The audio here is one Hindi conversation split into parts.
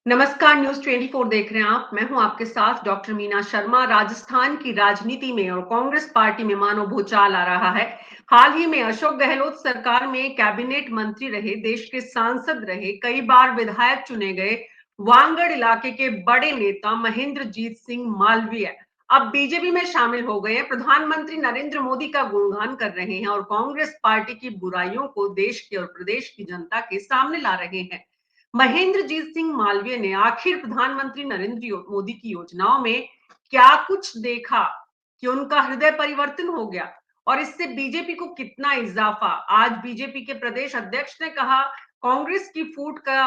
नमस्कार, न्यूज़ 24 देख रहे हैं आप। मैं हूं आपके साथ डॉक्टर मीना शर्मा। राजस्थान की राजनीति में और कांग्रेस पार्टी में मानो भूचाल आ रहा है। हाल ही में अशोक गहलोत सरकार में कैबिनेट मंत्री रहे, देश के सांसद रहे, कई बार विधायक चुने गए वांगड़ इलाके के बड़े नेता महेंद्रजीत सिंह मालवीय अब बीजेपी में शामिल हो गए हैं। प्रधानमंत्री नरेंद्र मोदी का गुणगान कर रहे हैं और कांग्रेस पार्टी की बुराइयों को देश के और प्रदेश की जनता के सामने ला रहे हैं। महेंद्रजीत सिंह मालवीय ने आखिर प्रधानमंत्री नरेंद्र मोदी की योजनाओं में क्या कुछ देखा कि उनका हृदय परिवर्तन हो गया और इससे बीजेपी को कितना इजाफा। आज बीजेपी के प्रदेश अध्यक्ष ने कहा, कांग्रेस की फूट का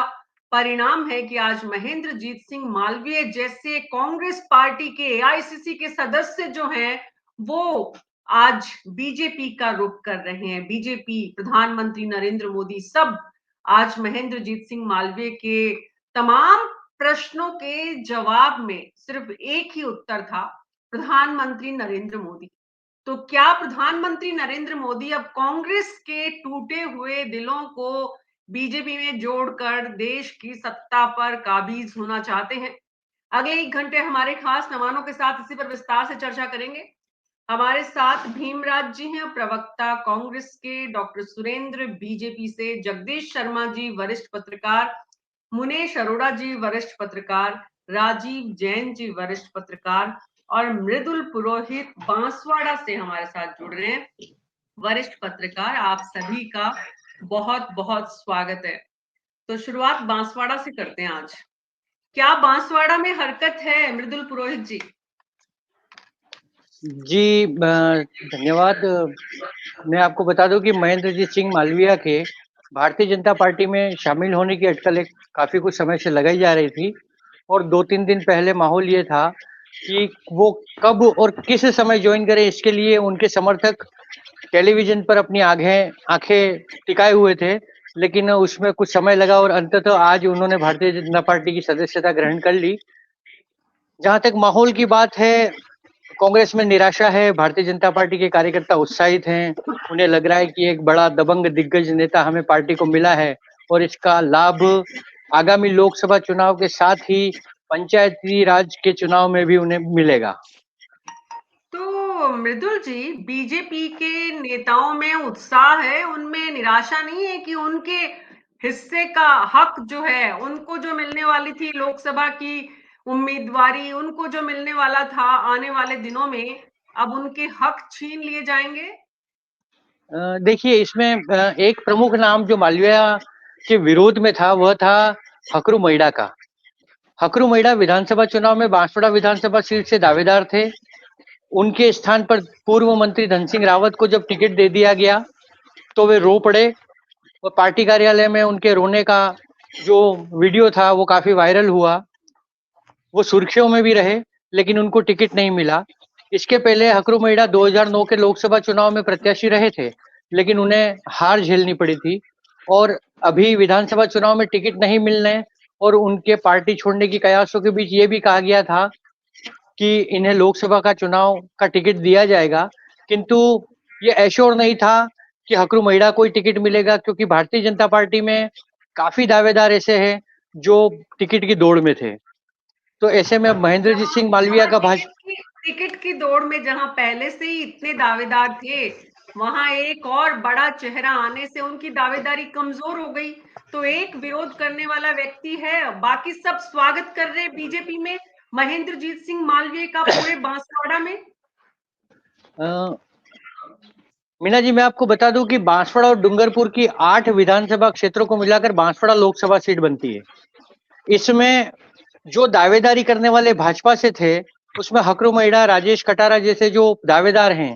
परिणाम है कि आज महेंद्रजीत सिंह मालवीय जैसे कांग्रेस पार्टी के एआईसीसी के सदस्य जो हैं वो आज बीजेपी का रुख कर रहे हैं। बीजेपी, प्रधानमंत्री नरेंद्र मोदी सब आज महेंद्रजीत सिंह मालवीय के तमाम प्रश्नों के जवाब में सिर्फ एक ही उत्तर था, प्रधानमंत्री नरेंद्र मोदी। तो क्या प्रधानमंत्री नरेंद्र मोदी अब कांग्रेस के टूटे हुए दिलों को बीजेपी में जोड़कर देश की सत्ता पर काबिज होना चाहते हैं? अगले 1 घंटे हमारे खास मेहमानों के साथ इसी पर विस्तार से चर्चा करेंगे। हमारे साथ भीमराज जी हैं, प्रवक्ता कांग्रेस के, डॉक्टर सुरेंद्र बीजेपी से, जगदीश शर्मा जी वरिष्ठ पत्रकार, मुनेश अरोड़ा जी वरिष्ठ पत्रकार, राजीव जैन जी वरिष्ठ पत्रकार और मृदुल पुरोहित बांसवाड़ा से हमारे साथ जुड़ रहे हैं, वरिष्ठ पत्रकार। आप सभी का बहुत बहुत स्वागत है। तो शुरुआत बांसवाड़ा से करते हैं आज। क्या बांसवाड़ा में हरकत है, मृदुल पुरोहित जी? जी धन्यवाद। मैं आपको बता दूं कि महेंद्रजीत सिंह मालवीय के भारतीय जनता पार्टी में शामिल होने की अटकलें काफी कुछ समय से लगाई जा रही थी और 2-3 दिन पहले माहौल ये था कि वो कब और किस समय ज्वाइन करें, इसके लिए उनके समर्थक टेलीविजन पर अपनी आंखें टिकाए हुए थे। लेकिन उसमें कुछ समय लगा और अंततः आज उन्होंने भारतीय जनता पार्टी की सदस्यता ग्रहण कर ली। जहां तक माहौल की बात है, कांग्रेस में निराशा है। भारतीय जनता पार्टी के कार्यकर्ता उत्साहित हैं। उन्हें लग रहा है कि एक बड़ा दबंग दिग्गज नेता हमें पार्टी को मिला है और इसका लाभ आगामी लोकसभा चुनाव के साथ ही पंचायती राज के चुनाव में भी उन्हें मिलेगा। तो मृदुल जी, बीजेपी के नेताओं में उत्साह है, उनमें निराशा नहीं है कि उनके हिस्से का हक जो है, उनको जो मिलने वाली थी लोकसभा की उम्मीदवारी, उनको जो मिलने वाला था आने वाले दिनों में, अब उनके हक छीन लिए जाएंगे? देखिए, इसमें एक प्रमुख नाम जो मालवीय के विरोध में था वह था हकरू मैडा का। हकरू मैडा विधानसभा चुनाव में बांसवाड़ा विधानसभा सीट से दावेदार थे। उनके स्थान पर पूर्व मंत्री धन सिंह रावत को जब टिकट दे दिया गया तो वे रो पड़े और पार्टी कार्यालय में उनके रोने का जो वीडियो था वो काफी वायरल हुआ। वो सुर्खियों में भी रहे लेकिन उनको टिकट नहीं मिला। इसके पहले हकरू मैडा 2009 के लोकसभा चुनाव में प्रत्याशी रहे थे लेकिन उन्हें हार झेलनी पड़ी थी और अभी विधानसभा चुनाव में टिकट नहीं मिलने और उनके पार्टी छोड़ने की कयासों के बीच ये भी कहा गया था कि इन्हें लोकसभा का चुनाव का टिकट दिया जाएगा, किंतु ये एश्योर नहीं था कि हकरू मैडा को ही टिकट मिलेगा, क्योंकि भारतीय जनता पार्टी में काफी दावेदार ऐसे हैं जो टिकट की दौड़ में थे। तो ऐसे में महेंद्रजीत सिंह मालवीय का भाजपा टिकट की दौड़ में जहां पहले से ही इतने दावेदार थे, वहां एक और बड़ा चेहरा आने से उनकी दावेदारी कमजोर हो गई। तो एक विरोध करने वाला व्यक्ति है, बाकी सब स्वागत कर रहे बीजेपी में महेंद्रजीत सिंह मालवीय का पूरे बांसवाड़ा में। मीना जी, मैं आपको बता दूं कि बांसवाड़ा और डूंगरपुर की 8 विधानसभा क्षेत्रों को मिलाकर बांसवाड़ा लोकसभा सीट बनती है। इसमें जो दावेदारी करने वाले भाजपा से थे उसमें हकरू मैडा, राजेश कटारा जैसे जो दावेदार हैं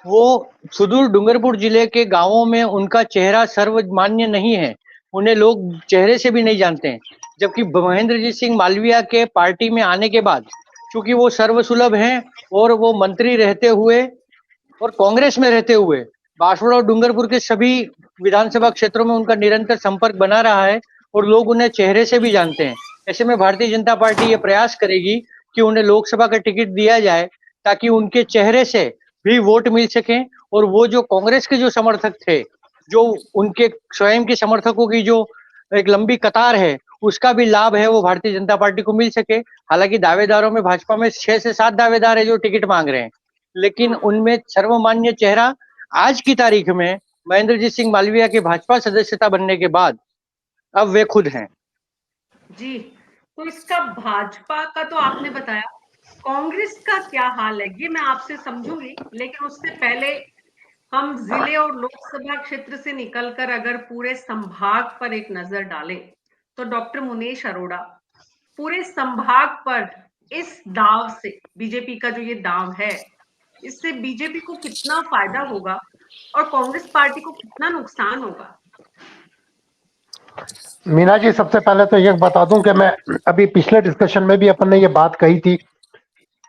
वो सुदूर डूंगरपुर जिले के गांवों में उनका चेहरा सर्वमान्य नहीं है, उन्हें लोग चेहरे से भी नहीं जानते हैं। जबकि महेंद्रजीत सिंह मालवीय के पार्टी में आने के बाद चूंकि वो सर्वसुलभ हैं और वो मंत्री रहते हुए और कांग्रेस में रहते हुए बांसवाड़ा और डूंगरपुर के सभी विधानसभा क्षेत्रों में उनका निरंतर संपर्क बना रहा है और लोग उन्हें चेहरे से भी जानते हैं। ऐसे में भारतीय जनता पार्टी ये प्रयास करेगी कि उन्हें लोकसभा का टिकट दिया जाए ताकि उनके चेहरे से भी वोट मिल सके और वो जो कांग्रेस के जो समर्थक थे, जो उनके स्वयं के समर्थकों की जो एक लंबी कतार है, उसका भी लाभ है वो भारतीय जनता पार्टी को मिल सके। हालांकि दावेदारों में भाजपा में 6 से 7 दावेदार है जो टिकट मांग रहे हैं, लेकिन उनमें सर्वमान्य चेहरा आज की तारीख में महेंद्रजीत सिंह मालवीय के भाजपा सदस्यता बनने के बाद अब वे खुद हैं। जी, तो इसका भाजपा का तो आपने बताया, कांग्रेस का क्या हाल है ये मैं आपसे समझूंगी, लेकिन उससे पहले हम जिले और लोकसभा क्षेत्र से निकलकर अगर पूरे संभाग पर एक नजर डालें, तो डॉक्टर मुनेश अरोड़ा, पूरे संभाग पर इस दाव से, बीजेपी का जो ये दाव है, इससे बीजेपी को कितना फायदा होगा और कांग्रेस पार्टी को कितना नुकसान होगा? मीना जी, सबसे पहले तो ये बता दूं कि मैं अभी पिछले डिस्कशन में भी अपन ने ये बात कही थी,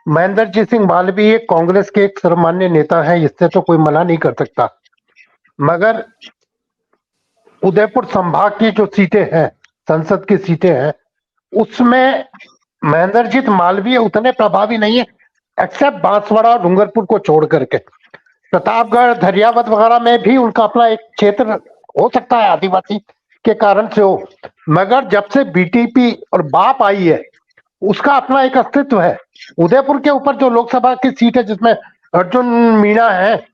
महेंद्रजीत सिंह मालवीय कांग्रेस के एक सर्वमान्य नेता हैं, इससे तो कोई मना नहीं कर सकता। मगर उदयपुर संभाग की जो सीटें हैं, संसद की सीटें हैं, उसमें महेंद्रजीत मालवीय उतने प्रभावी नहीं है, एक्सेप्ट बांसवाड़ा और डूंगरपुर को छोड़ करके। प्रतापगढ़, धरियावत वगैरह में भी उनका अपना एक क्षेत्र हो सकता है आदिवासी के कारण से हो, मगर जब से बीटीपी और बाप आई है उसका अपना एक अस्तित्व है। उदयपुर के ऊपर जो लोकसभा की सीट है जिसमें अर्जुन मीणा है,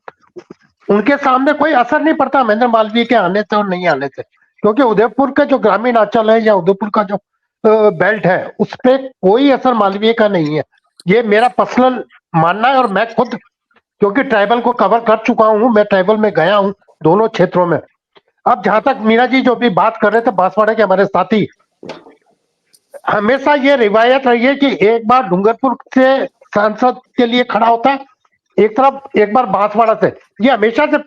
उनके सामने कोई असर नहीं पड़ता महेंद्र मालवीय के आने से और नहीं आने से, क्योंकि उदयपुर का जो ग्रामीण अंचल है या उदयपुर का जो बेल्ट है उस पर कोई असर मालवीय का नहीं है। ये मेरा पर्सनल मानना है, और मैं खुद क्योंकि ट्राइबल को कवर कर चुका हूं, मैं ट्राइबल में गया हूं दोनों क्षेत्रों में। अब जहां तक मीना जी जो भी बात कर रहे थे बांसवाड़ा के हमारे साथी, हमेशा ये रिवायत रही है कि एक बार डूंगरपुर से सांसद के लिए खड़ा होता है एक तरफ, एक बार बांसवाड़ा से, ये हमेशा से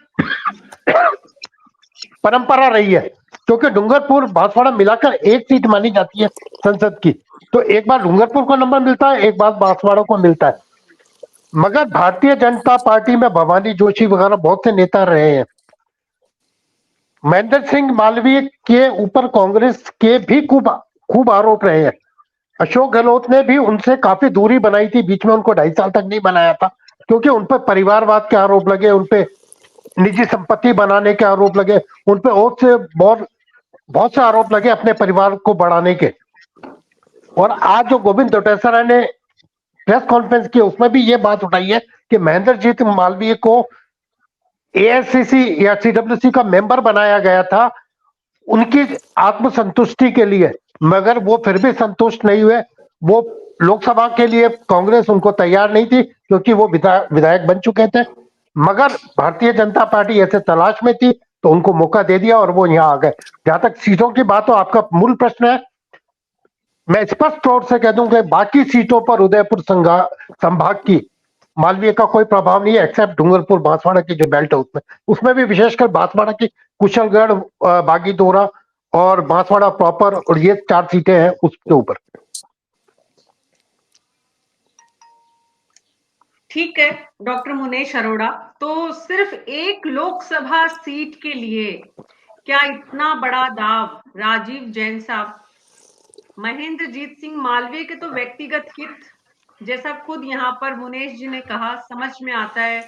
परंपरा रही है, क्योंकि डूंगरपुर बांसवाड़ा मिलाकर एक सीट मानी जाती है संसद की, तो एक बार डूंगरपुर को नंबर मिलता है, एक बार बांसवाड़ा को मिलता है। मगर भारतीय जनता पार्टी में भवानी जोशी वगैरह बहुत से नेता रहे हैं। महेंद्र सिंह मालवीय के ऊपर कांग्रेस के भी खूब आरोप रहे हैं। अशोक गहलोत ने भी उनसे काफी दूरी बनाई थी, बीच में उनको 2.5 साल तक नहीं बनाया था, क्योंकि उन पर परिवारवाद के आरोप लगे, उन पे निजी संपत्ति बनाने के आरोप लगे, उन पे और से बहुत से आरोप लगे अपने परिवार को बढ़ाने के। और आज जो गोविंद डोटासरा ने प्रेस कॉन्फ्रेंस की उसमें भी ये बात उठाई है कि महेंद्रजीत मालवीय को एआईसीसी या सीडब्ल्यूसी का मेंबर बनाया गया था उनकी आत्मसंतुष्टि के लिए, मगर वो फिर भी संतुष्ट नहीं हुए। वो लोकसभा के लिए कांग्रेस उनको तैयार नहीं थी क्योंकि वो विधायक बन चुके थे, मगर भारतीय जनता पार्टी ऐसे तलाश में थी तो उनको मौका दे दिया और वो यहाँ आ गए। जहां तक सीटों की बात हो, आपका मूल प्रश्न है, मैं स्पष्ट तौर से कह दूं कि बाकी सीटों पर उदयपुर संभाग की मालवीय का कोई प्रभाव नहीं है, एक्सेप्ट डूंगरपुर बांसवाड़ा की जो बेल्ट है उसमें भी विशेषकर बांसवाड़ा की कुशलगढ़, बागीदोरा और बांसवाड़ा प्रॉपर, और ये 4 सीटें हैं उसके ऊपर। ठीक है डॉक्टर मुनेश अरोड़ा, तो सिर्फ एक लोकसभा सीट के लिए क्या इतना बड़ा दाव? राजीव जैन साहब, महेंद्रजीत सिंह मालवीय के तो व्यक्तिगत हित, जैसा खुद यहाँ पर मुनेश जी ने कहा, समझ में आता है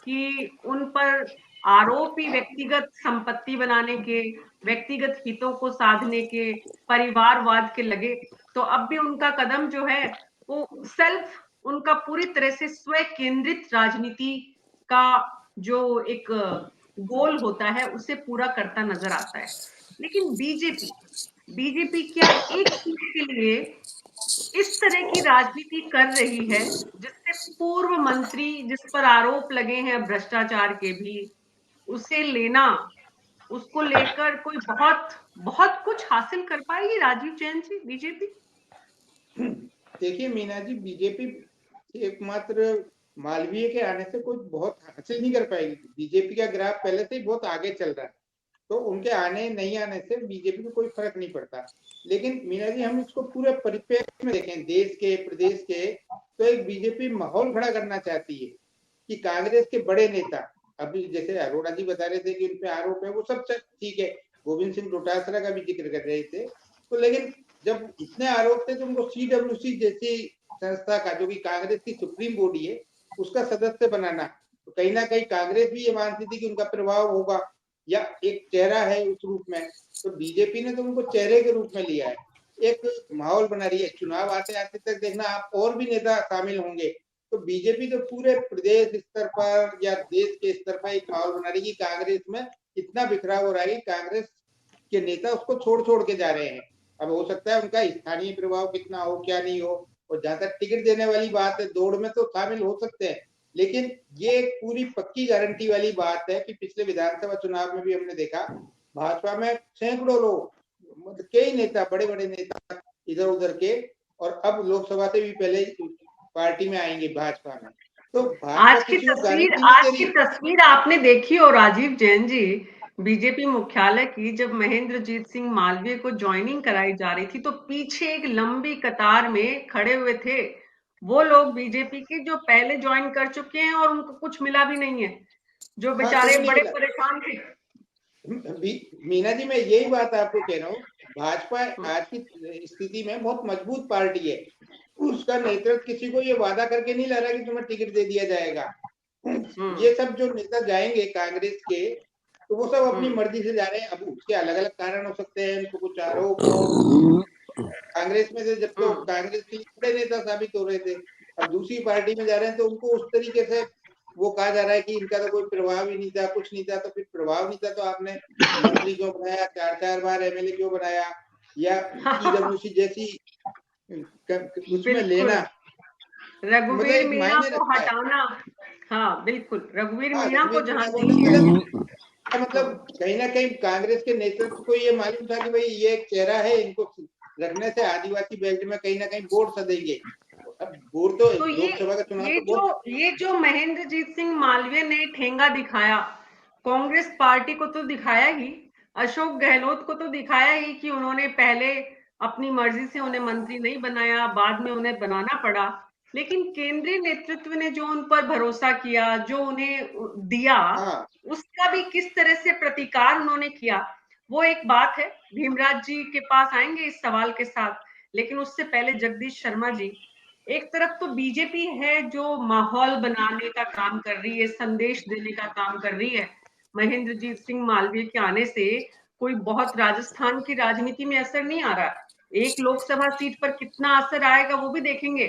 कि उन पर आरोप ही व्यक्तिगत संपत्ति बनाने के, व्यक्तिगत हितों को साधने के, परिवारवाद के लगे, तो अब भी उनका कदम जो है वो सेल्फ, उनका पूरी तरह से स्व केंद्रित राजनीति का जो एक गोल होता है उसे पूरा करता नजर आता है। लेकिन बीजेपी क्या एक सीट के लिए इस तरह की राजनीति कर रही है जिससे पूर्व मंत्री जिस पर आरोप लगे हैं भ्रष्टाचार के भी, उसे लेना, उसको लेकर कोई बहुत कुछ हासिल कर पाएगी राजीव जैन जी बीजेपी? देखिए मीना जी, बीजेपी एकमात्र मालवीय के आने से कुछ बहुत हासिल नहीं कर पाएगी। बीजेपी का ग्राफ पहले से ही बहुत आगे चल रहा है, तो उनके आने नहीं आने से बीजेपी को कोई फर्क नहीं पड़ता। लेकिन मीना जी, हम इसको पूरे परिप्रेक्ष्य में देखें, देश के, प्रदेश के, तो एक बीजेपी माहौल खड़ा करना चाहती है कि कांग्रेस के बड़े नेता, अभी जैसे अरोड़ा जी बता रहे थे कि उन पे आरोप है, वो सब ठीक है, गोविंद सिंह डोटासरा का भी जिक्र कर रहे थे, तो लेकिन जब इतने आरोप थे तो उनको सीडब्ल्यूसी जैसी संस्था का, जो कि कांग्रेस की सुप्रीम बॉडी है, उसका सदस्य बनाना, तो कहीं ना कहीं कांग्रेस भी ये मानती थी कि उनका प्रभाव होगा या एक चेहरा है उस रूप में, तो बीजेपी ने तो उनको चेहरे के रूप में लिया है। एक माहौल बना रही है। चुनाव आते आते तक देखना आप और भी नेता शामिल होंगे। तो बीजेपी तो पूरे प्रदेश स्तर पर या देश के स्तर पर एक माहौल बना रही है कि कांग्रेस में इतना बिखराव हो रहा है कि कांग्रेस के नेता उसको छोड़ छोड़ के जा रहे हैं। अब हो सकता है उनका स्थानीय प्रभाव कितना हो क्या नहीं हो, और जहां तक टिकट देने वाली बात है, दौड़ में तो शामिल हो सकते हैं, लेकिन ये एक पूरी पक्की गारंटी वाली बात है कि पिछले विधानसभा चुनाव में भी हमने देखा भाजपा में सैकड़ों लोग, मतलब कई नेता, बड़े बड़े नेता इधर उधर के, और अब लोकसभा से भी पहले पार्टी में आएंगे भाजपा में। तो भाजपा किसी को गारंटी नहीं आज दे की रही। तस्वीर आपने देखी हो राजीव जैन जी, बीजेपी मुख्यालय की, जब महेंद्रजीत सिंह मालवीय को ज्वाइनिंग कराई जा रही थी तो पीछे एक लंबी कतार में खड़े हुए थे वो लोग बीजेपी के जो पहले ज्वाइन कर चुके हैं और उनको कुछ मिला भी नहीं है, जो हाँ, बेचारे कुछ नहीं बड़े मिला। परेशान थे। मीना जी, मैं यही बात आपको कह रहा हूँ, भाजपा आज की स्थिति में बहुत मजबूत पार्टी है। उसका नेतृत्व किसी को ये वादा करके नहीं ला रहा कि तुम्हें टिकट दे दिया जाएगा। ये सब जो नेता जाएंगे कांग्रेस के, तो वो सब अपनी मर्जी से जा रहे हैं। अब उसके अलग अलग कारण हो सकते हैं, उनको कुछ आरोप हो कांग्रेस में से, जब तो कांग्रेस के बड़े नेता साबित हो रहे थे, अब दूसरी पार्टी में जा रहे हैं तो उनको उस तरीके से वो कहा जा रहा है कि इनका तो कोई प्रभाव ही नहीं था, कुछ नहीं था। तो फिर प्रभाव नहीं था तो आपने मंत्री क्यों बनाया, 4-4 बार एमएलए क्यों बनाया, या ईडब्ल्यूसी जैसी उसमें बिल्कुल, लेना, मतलब रघुवीर एक मीणा मायने को रखता है। हटाना। हाँ बिल्कुल, रघुवीर हाँ, मीणा को रघुवीर जहां मीणा को नहीं है। मतलब कहीं ना कहीं कांग्रेस के नेतृत्व को ये मालूम था कि भाई ये एक चेहरा है, इनको रखने से आदिवासी बेल्ट में कहीं ना कहीं वोट सदेंगे। अब वोट तो तो लोकसभा का चुनाव तो बहुत। ये जो महेंद्रजीत सिंह मालवीय ने ठेंगा दिखाया, कांग्रेस पार्टी को तो दिखाया ही, अशोक गहलोत को तो दिखाया ही कि उन्होंने पहले अपनी मर्जी से उन्हें मंत्री नहीं बनाया, बाद में उन्हें बनाना पड़ा। लेकिन केंद्रीय नेतृत्व ने जो उन पर भरोसा किया, जो उन्हें दिया, हाँ, उसका भी किस तरह से प्रतिकार उन्होंने किया, वो एक बात है। भीमराज जी के पास आएंगे इस सवाल के साथ, लेकिन उससे पहले जगदीश शर्मा जी, एक तरफ तो बीजेपी है जो माहौल बनाने का काम कर रही है, संदेश देने का काम कर रही है। महेंद्रजीत सिंह मालवीय के आने से कोई बहुत राजस्थान की राजनीति में असर नहीं आ रहा। एक लोकसभा सीट पर कितना असर आएगा वो भी देखेंगे,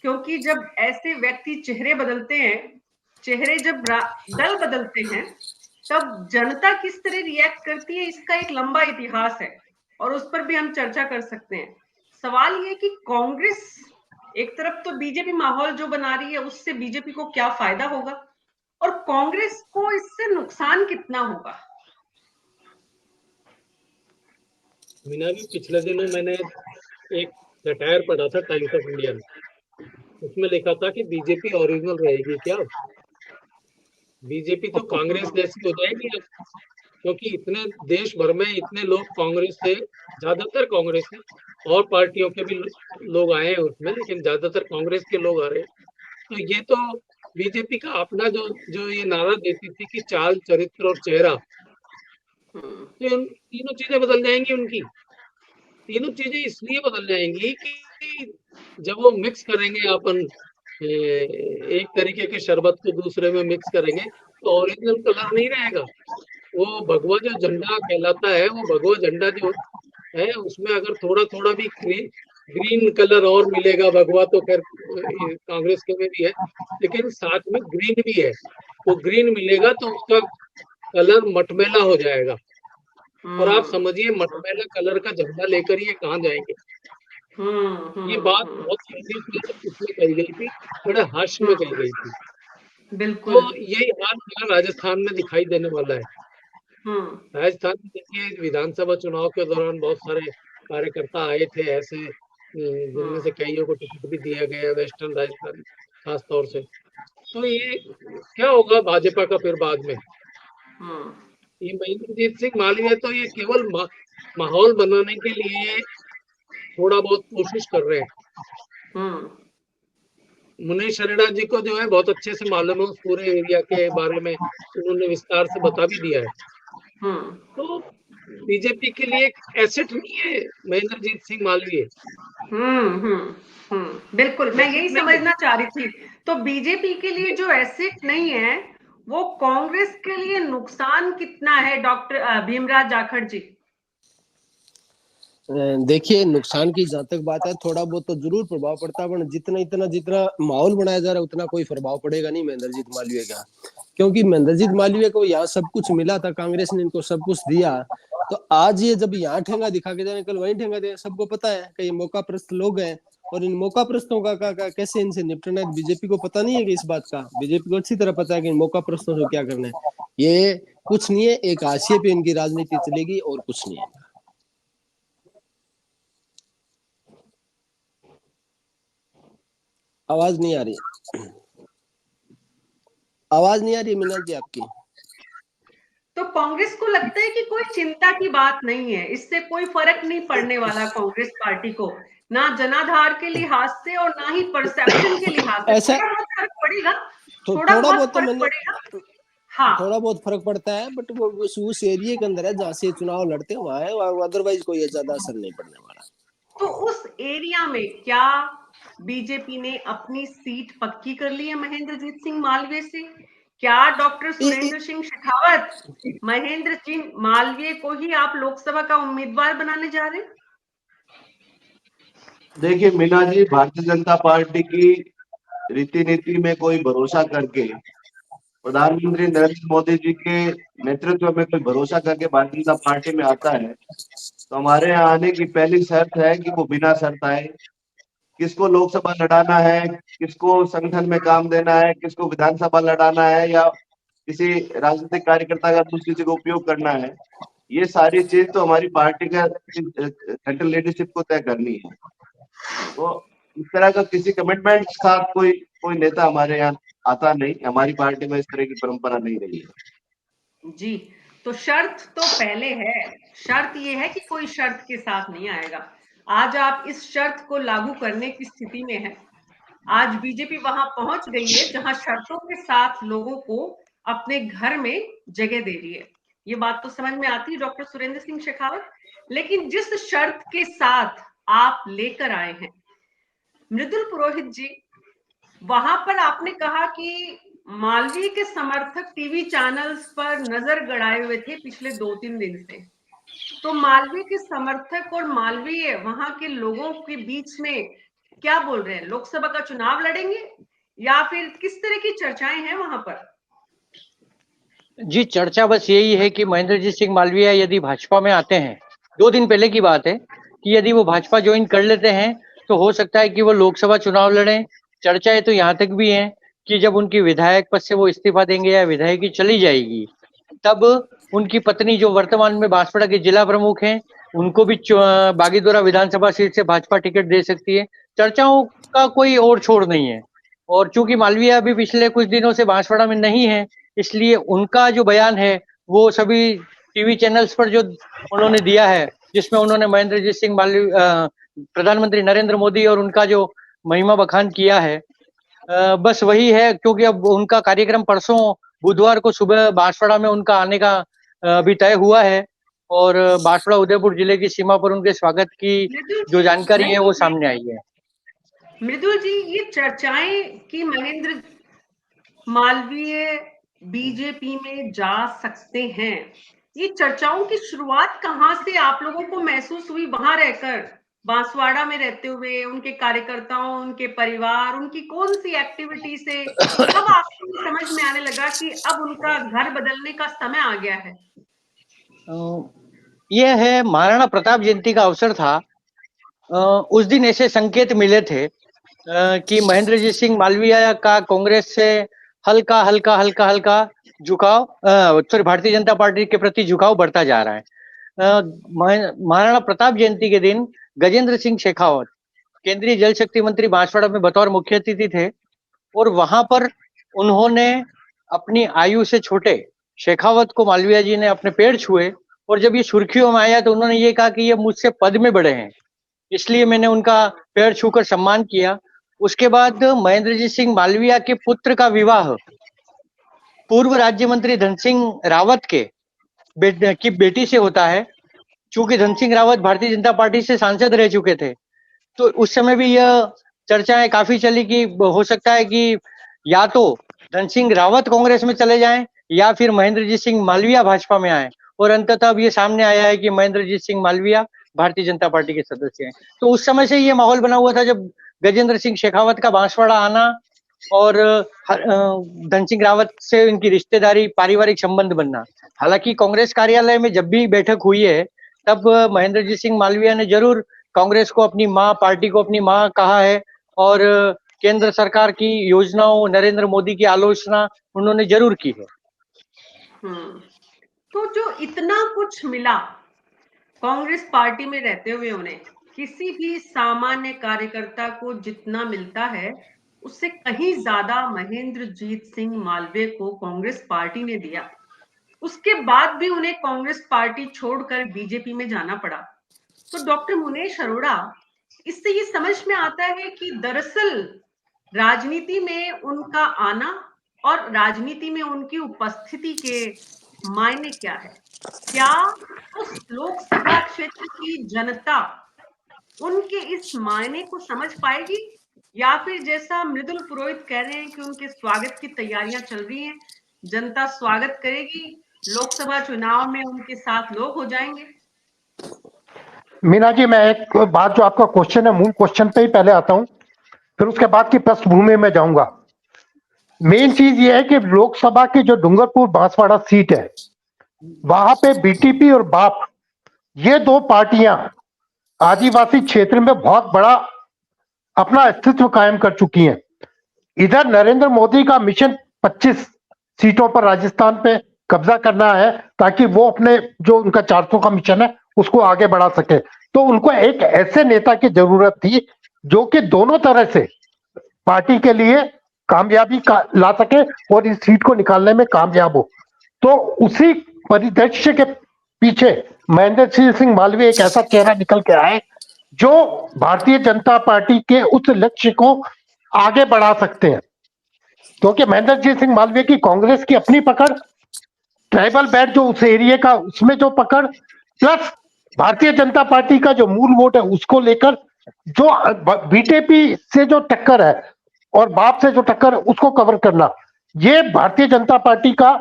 क्योंकि जब ऐसे व्यक्ति चेहरे बदलते हैं, चेहरे जब दल बदलते हैं, तब जनता किस तरह रिएक्ट करती है, इसका एक लंबा इतिहास है और उस पर भी हम चर्चा कर सकते हैं। सवाल ये कि कांग्रेस एक तरफ तो बीजेपी माहौल जो बना रही है, उससे बीजेपी को क्या फायदा होगा और कांग्रेस को इससे नुकसान कितना होगा? मीना जी, पिछले दिनों मैंने एक सटायर पढ़ा था टाइम्स ऑफ इंडिया में। उसमें लिखा था कि बीजेपी ओरिजिनल रहेगी क्या? बीजेपी तो कांग्रेस जैसी हो जाएगी अब, क्योंकि इतने देश भर में इतने लोग कांग्रेस से, ज्यादातर कांग्रेस से, और पार्टियों के भी लोग आए हैं उसमें, लेकिन ज्यादातर कांग्रेस के लोग आ रहे हैं। तो ये तो बीजेपी का अपना जो जो ये नारा देती थी कि चाल, चरित्र और चेहरा, तो उन तीनों चीजें बदल जाएंगी उनकी। तीनों चीजें इसलिए बदल जाएंगी कि जब वो मिक्स करेंगे अपन एक तरीके के शरबत को दूसरे में मिक्स करेंगे, तो ओरिजिनल कलर नहीं रहेगा। वो भगवा जो झंडा कहलाता है, वो भगवा झंडा जो है, उसमें अगर थोड़ा थोड़ा भी ग्रीन कलर और मिलेगा, भगवा तो खैर कांग्रेस के में भी है, लेकिन साथ में ग्रीन भी है, वो ग्रीन मिलेगा तो उसका कलर मटमैला हो जाएगा। और आप समझिए, मटमैला कलर का झंडा लेकर ये कहाँ जाएंगे? ये बात बहुत सीरियस में उसमें कही गई थी, बड़े हास्य में कही गई थी। तो बिल्कुल। यही हाल राजस्थान में दिखाई देने वाला है। राजस्थान में देखिए, विधानसभा चुनाव के दौरान बहुत सारे कार्यकर्ता आए थे ऐसे, जिनमें से कईयों को टिकट भी दिया गया, वेस्टर्न राजस्थान खास तौर से। तो ये क्या होगा भाजपा का फिर बाद में? ये महेंद्रजीत सिंह मालवीय तो ये केवल माहौल बनाने के लिए थोड़ा बहुत कोशिश कर रहे हैं। मुनीश शरीड़ा जी को जो है बहुत अच्छे से मालूम है उस पूरे एरिया के बारे में, उन्होंने विस्तार से बता भी दिया है। तो बीजेपी के लिए एक एसेट नहीं है महेंद्रजीत सिंह मालवीय। बिल्कुल, मैं यही एसेट नहीं है। समझना चाह रही थी। तो बीजेपी के लिए जो एसेट नहीं है, वो कांग्रेस के लिए नुकसान कितना है, डॉक्टर भीमराज जाखड़ जी? देखिए, नुकसान की जहां तक बात है, थोड़ा बहुत तो जरूर प्रभाव पड़ता है, पर जितना माहौल बनाया जा रहा है उतना कोई प्रभाव पड़ेगा नहीं महेंद्रजीत मालवीय का। क्योंकि महेंद्रजीत मालवीय को यहाँ सब कुछ मिला था, कांग्रेस ने इनको सब कुछ दिया, तो आज ये जब यहाँ ठेंगा दिखा के जाए, कल वहीं ठेंगा दे। सबको पता है कि ये मौकाप्रस्त लोग हैं, और इन मौकाप्रस्तों का कैसे इनसे निपटना है बीजेपी को पता नहीं है कि इस बात का। बीजेपी को अच्छी तरह पता है कि इन मौकाप्रस्तों से क्या करना है। ये कुछ नहीं है, एक हाशिए पे इनकी राजनीति चलेगी और कुछ नहीं है। आवाज नहीं आ रही, आवाज नहीं आ रही मीना जी आपकी। तो कांग्रेस को लगता है कि कोई चिंता की बात नहीं है, इससे कोई फर्क नहीं पड़ने वाला कांग्रेस पार्टी को, ना जनाधार के लिहाज से और ना ही परसेप्शन के लिहाज से। ऐसा थोड़ा बहुत फर्क पड़ेगा, तो थोड़ा थोड़ा बहुत बहुत तो फर्क मैंने पड़ेगा। हाँ, थोड़ा बहुत फर्क पड़ता है, बट वो उस एरिया के अंदर है जहाँ से चुनाव लड़ते हैं वहां है, अदरवाइज कोई ज्यादा असर नहीं पड़ने वाला। तो उस एरिया में क्या बीजेपी ने अपनी सीट पक्की कर ली है महेंद्रजीत सिंह मालवीय से? क्या डॉक्टर सुरेंद्र सिंह शेखावत महेंद्र सिंह मालवीय को ही आप लोकसभा का उम्मीदवार बनाने जा रहे हैं? देखिए मीना जी, भारतीय जनता पार्टी की रीति नीति में कोई भरोसा करके, प्रधानमंत्री नरेंद्र मोदी जी के नेतृत्व में कोई भरोसा करके भारतीय जनता पार्टी में आता है, तो हमारे यहाँ आने की पहली शर्त है कि वो बिना शर्त आए। किसको लोकसभा लड़ाना है, किसको संगठन में काम देना है, किसको विधानसभा लड़ाना है, या किसी राजनीतिक कार्यकर्ता का दूसरी जगह उपयोग करना है, ये सारी चीज तो हमारी पार्टी का सेंट्रल लीडरशिप को तय करनी है। तो इस तरह का किसी कमिटमेंट के साथ कोई नेता हमारे यहाँ आता नहीं। हमारी पार्टी में इस तरह की परंपरा नहीं रही है जी। तो शर्त तो पहले है, शर्त ये है कि कोई शर्त के साथ नहीं आएगा। आज आप इस शर्त को लागू करने की स्थिति में है। आज बीजेपी वहां पहुंच गई है जहां शर्तों के साथ लोगों को अपने घर में जगह दे रही है। ये बात तो समझ में आती है डॉक्टर सुरेंद्र सिंह शेखावत, लेकिन जिस शर्त के साथ आप लेकर आए हैं मृदुल पुरोहित जी, वहां पर आपने कहा कि मालवीय के समर्थक टीवी चैनल्स पर नजर गड़ाए हुए थे पिछले 2-3 दिन से। तो मालवीय के समर्थक और मालवीय वहां के लोगों के बीच में क्या बोल रहे हैं? लोकसभा का चुनाव लड़ेंगे या फिर किस तरह की चर्चाएं हैं वहां पर? जी, चर्चा बस यही है कि महेंद्रजीत सिंह मालवीय यदि भाजपा में आते हैं, 2 दिन पहले की बात है, कि यदि वो भाजपा ज्वाइन कर लेते हैं तो हो सकता है कि वो लोकसभा चुनाव लड़ें। चर्चाएं तो यहाँ तक भी हैं कि जब उनकी विधायक पद से वो इस्तीफा देंगे या विधायकी चली जाएगी, तब उनकी पत्नी जो वर्तमान में बांसवाड़ा के जिला प्रमुख हैं, उनको भी बागीदोरा विधानसभा सीट से भाजपा टिकट दे सकती है। चर्चाओं का कोई और छोर नहीं है। और चूंकि मालवीय अभी पिछले कुछ दिनों से बांसवाड़ा में नहीं है, इसलिए उनका जो बयान है वो सभी टीवी चैनल्स पर जो उन्होंने दिया है, जिसमें उन्होंने महेंद्रजीत सिंह मालवीय, प्रधानमंत्री नरेंद्र मोदी और उनका जो महिमा बखान किया है, बस वही है। क्योंकि अब उनका कार्यक्रम परसों बुधवार को सुबह बांसवाड़ा में उनका आने का अभी तय हुआ है, और बांसवाड़ा उदयपुर जिले की सीमा पर उनके स्वागत की जो जानकारी है वो सामने आई है। मृदुल जी, ये चर्चाएं कि महेंद्र मालवीय बीजेपी में जा सकते हैं, ये चर्चाओं की शुरुआत कहां से आप लोगों को महसूस हुई? वहां रहकर, बांसवाड़ा में रहते हुए, उनके कार्यकर्ताओं, उनके परिवार, उनकी कौन सी एक्टिविटी से कब आपको समझ में आने लगा कि अब उनका घर बदलने का समय आ गया है? यह है, महाराणा प्रताप जयंती का अवसर था। उस दिन ऐसे संकेत मिले थे कि महेंद्रजीत सिंह मालवीय का कांग्रेस से हल्का हल्का हल्का हल्का झुकाव, सॉरी, भारतीय जनता पार्टी के प्रति झुकाव बढ़ता जा रहा है। महाराणा प्रताप जयंती के दिन गजेंद्र सिंह शेखावत, केंद्रीय जल शक्ति मंत्री, बांसवाड़ा में बतौर मुख्य अतिथि थे, और वहां पर उन्होंने अपनी आयु से छोटे शेखावत को मालवीय जी ने अपने पैर छुए, और जब ये सुर्खियों में आया तो उन्होंने ये कहा कि ये मुझसे पद में बड़े हैं, इसलिए मैंने उनका पैर छूकर सम्मान किया। उसके बाद महेंद्रजीत सिंह मालवीय के पुत्र का विवाह पूर्व राज्य मंत्री धन सिंह रावत की बेटी से होता है। चूंकि धन सिंह रावत भारतीय जनता पार्टी से सांसद रह चुके थे, तो उस समय भी यह चर्चाएं काफी चली कि हो सकता है कि या तो धन सिंह रावत कांग्रेस में चले जाएं या फिर महेंद्रजीत सिंह मालवीय भाजपा में आए, और अंततः अब ये सामने आया है कि महेंद्रजीत सिंह मालवीय भारतीय जनता पार्टी के सदस्य हैं। तो उस समय से ये माहौल बना हुआ था जब गजेंद्र सिंह शेखावत का बांसवाड़ा आना और धन सिंह रावत से इनकी रिश्तेदारी, पारिवारिक संबंध बनना। हालांकि कांग्रेस कार्यालय में जब भी बैठक हुई है तब महेंद्रजीत सिंह मालवीय ने जरूर कांग्रेस को अपनी माँ, पार्टी को अपनी माँ कहा है और केंद्र सरकार की योजनाओं, नरेंद्र मोदी की आलोचना उन्होंने जरूर की है। तो जो इतना कुछ मिला कांग्रेस पार्टी में रहते हुए उन्हें, किसी भी सामान्य कार्यकर्ता को जितना मिलता है उससे कहीं ज्यादा महेंद्रजीत सिंह मालवीय को कांग्रेस पार्टी ने दिया। उसके बाद भी उन्हें कांग्रेस पार्टी छोड़कर बीजेपी में जाना पड़ा। तो डॉक्टर मुनेश अरोड़ा, इससे ये समझ में आता है कि दरअसल राजनीति में उनका आना और राजनीति में उनकी उपस्थिति के मायने क्या है? क्या उस लोकसभा क्षेत्र की जनता उनके इस मायने को समझ पाएगी, या फिर जैसा मृदुल पुरोहित कह रहे हैं कि उनके स्वागत की तैयारियां चल रही हैं, जनता स्वागत करेगी, लोकसभा चुनाव में उनके साथ लोग हो जाएंगे? मीना जी, मैं एक बात, जो आपका क्वेश्चन है, मूल क्वेश्चन पे ही पहले आता हूं, फिर उसके बाद की पृष्ठभूमि में जाऊंगा। मेन चीज ये है कि लोकसभा की जो डूंगरपुर बांसवाड़ा सीट है, वहां पे बीटीपी और बाप, ये दो पार्टियां आदिवासी क्षेत्र में बहुत बड़ा अपना अस्तित्व कायम कर चुकी हैं। इधर नरेंद्र मोदी का मिशन 25 सीटों पर राजस्थान पे कब्जा करना है ताकि वो अपने जो उनका 400 का मिशन है उसको आगे बढ़ा सके। तो उनको एक ऐसे नेता की जरूरत थी जो कि दोनों तरह से पार्टी के लिए कामयाबी ला सके और इस सीट को निकालने में कामयाब हो। तो उसी परिदृश्य के पीछे महेंद्र सिंह मालवीय एक ऐसा चेहरा निकल के आए जो भारतीय जनता पार्टी के उस लक्ष्य को आगे बढ़ा सकते हैं। क्योंकि महेंद्र सिंह मालवीय की कांग्रेस की अपनी पकड़, ट्राइबल बेल्ट जो उस एरिया का, उसमें जो पकड़, प्लस भारतीय जनता पार्टी का जो मूल वोट है उसको लेकर जो बीजेपी से जो टक्कर है और बाप से जो टक्कर है उसको कवर करना, ये भारतीय जनता पार्टी का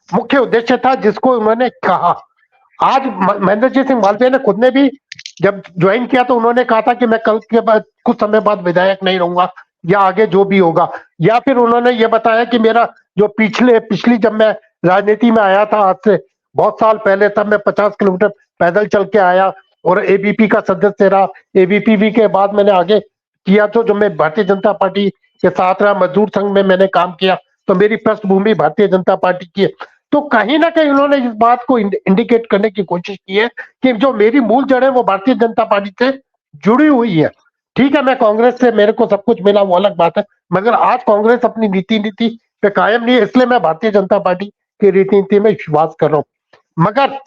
मुख्य उद्देश्य था, जिसको उन्होंने कहा। आज महेंद्र सिंह मालवीय ने खुद ने भी जब ज्वाइन किया तो उन्होंने कहा था कि मैं कल के बाद कुछ समय बाद विधायक नहीं रहूंगा या आगे जो भी होगा। या फिर उन्होंने ये बताया कि मेरा जो पिछली जब मैं राजनीति में आया था आज से बहुत साल पहले, तब मैं 50 किलोमीटर पैदल चल के आया और एबीपी का सदस्य रहा। एबीपी के बाद मैंने आगे किया तो जो मैं भारतीय जनता पार्टी के साथ रहा, मजदूर संघ में मैंने काम किया, तो मेरी पृष्ठभूमि भारतीय जनता पार्टी की है। तो कहीं ना कहीं उन्होंने इस बात को इंडिकेट करने की कोशिश की है कि जो मेरी मूल जड़ है वो भारतीय जनता पार्टी से जुड़ी हुई है। ठीक है, मैं कांग्रेस से मेरे को सब कुछ मिला, वो अलग बात है, मगर आज कांग्रेस अपनी नीति पे कायम नहीं है, इसलिए मैं भारतीय जनता पार्टी की नीति में विश्वास कर रहा हूँ। मगर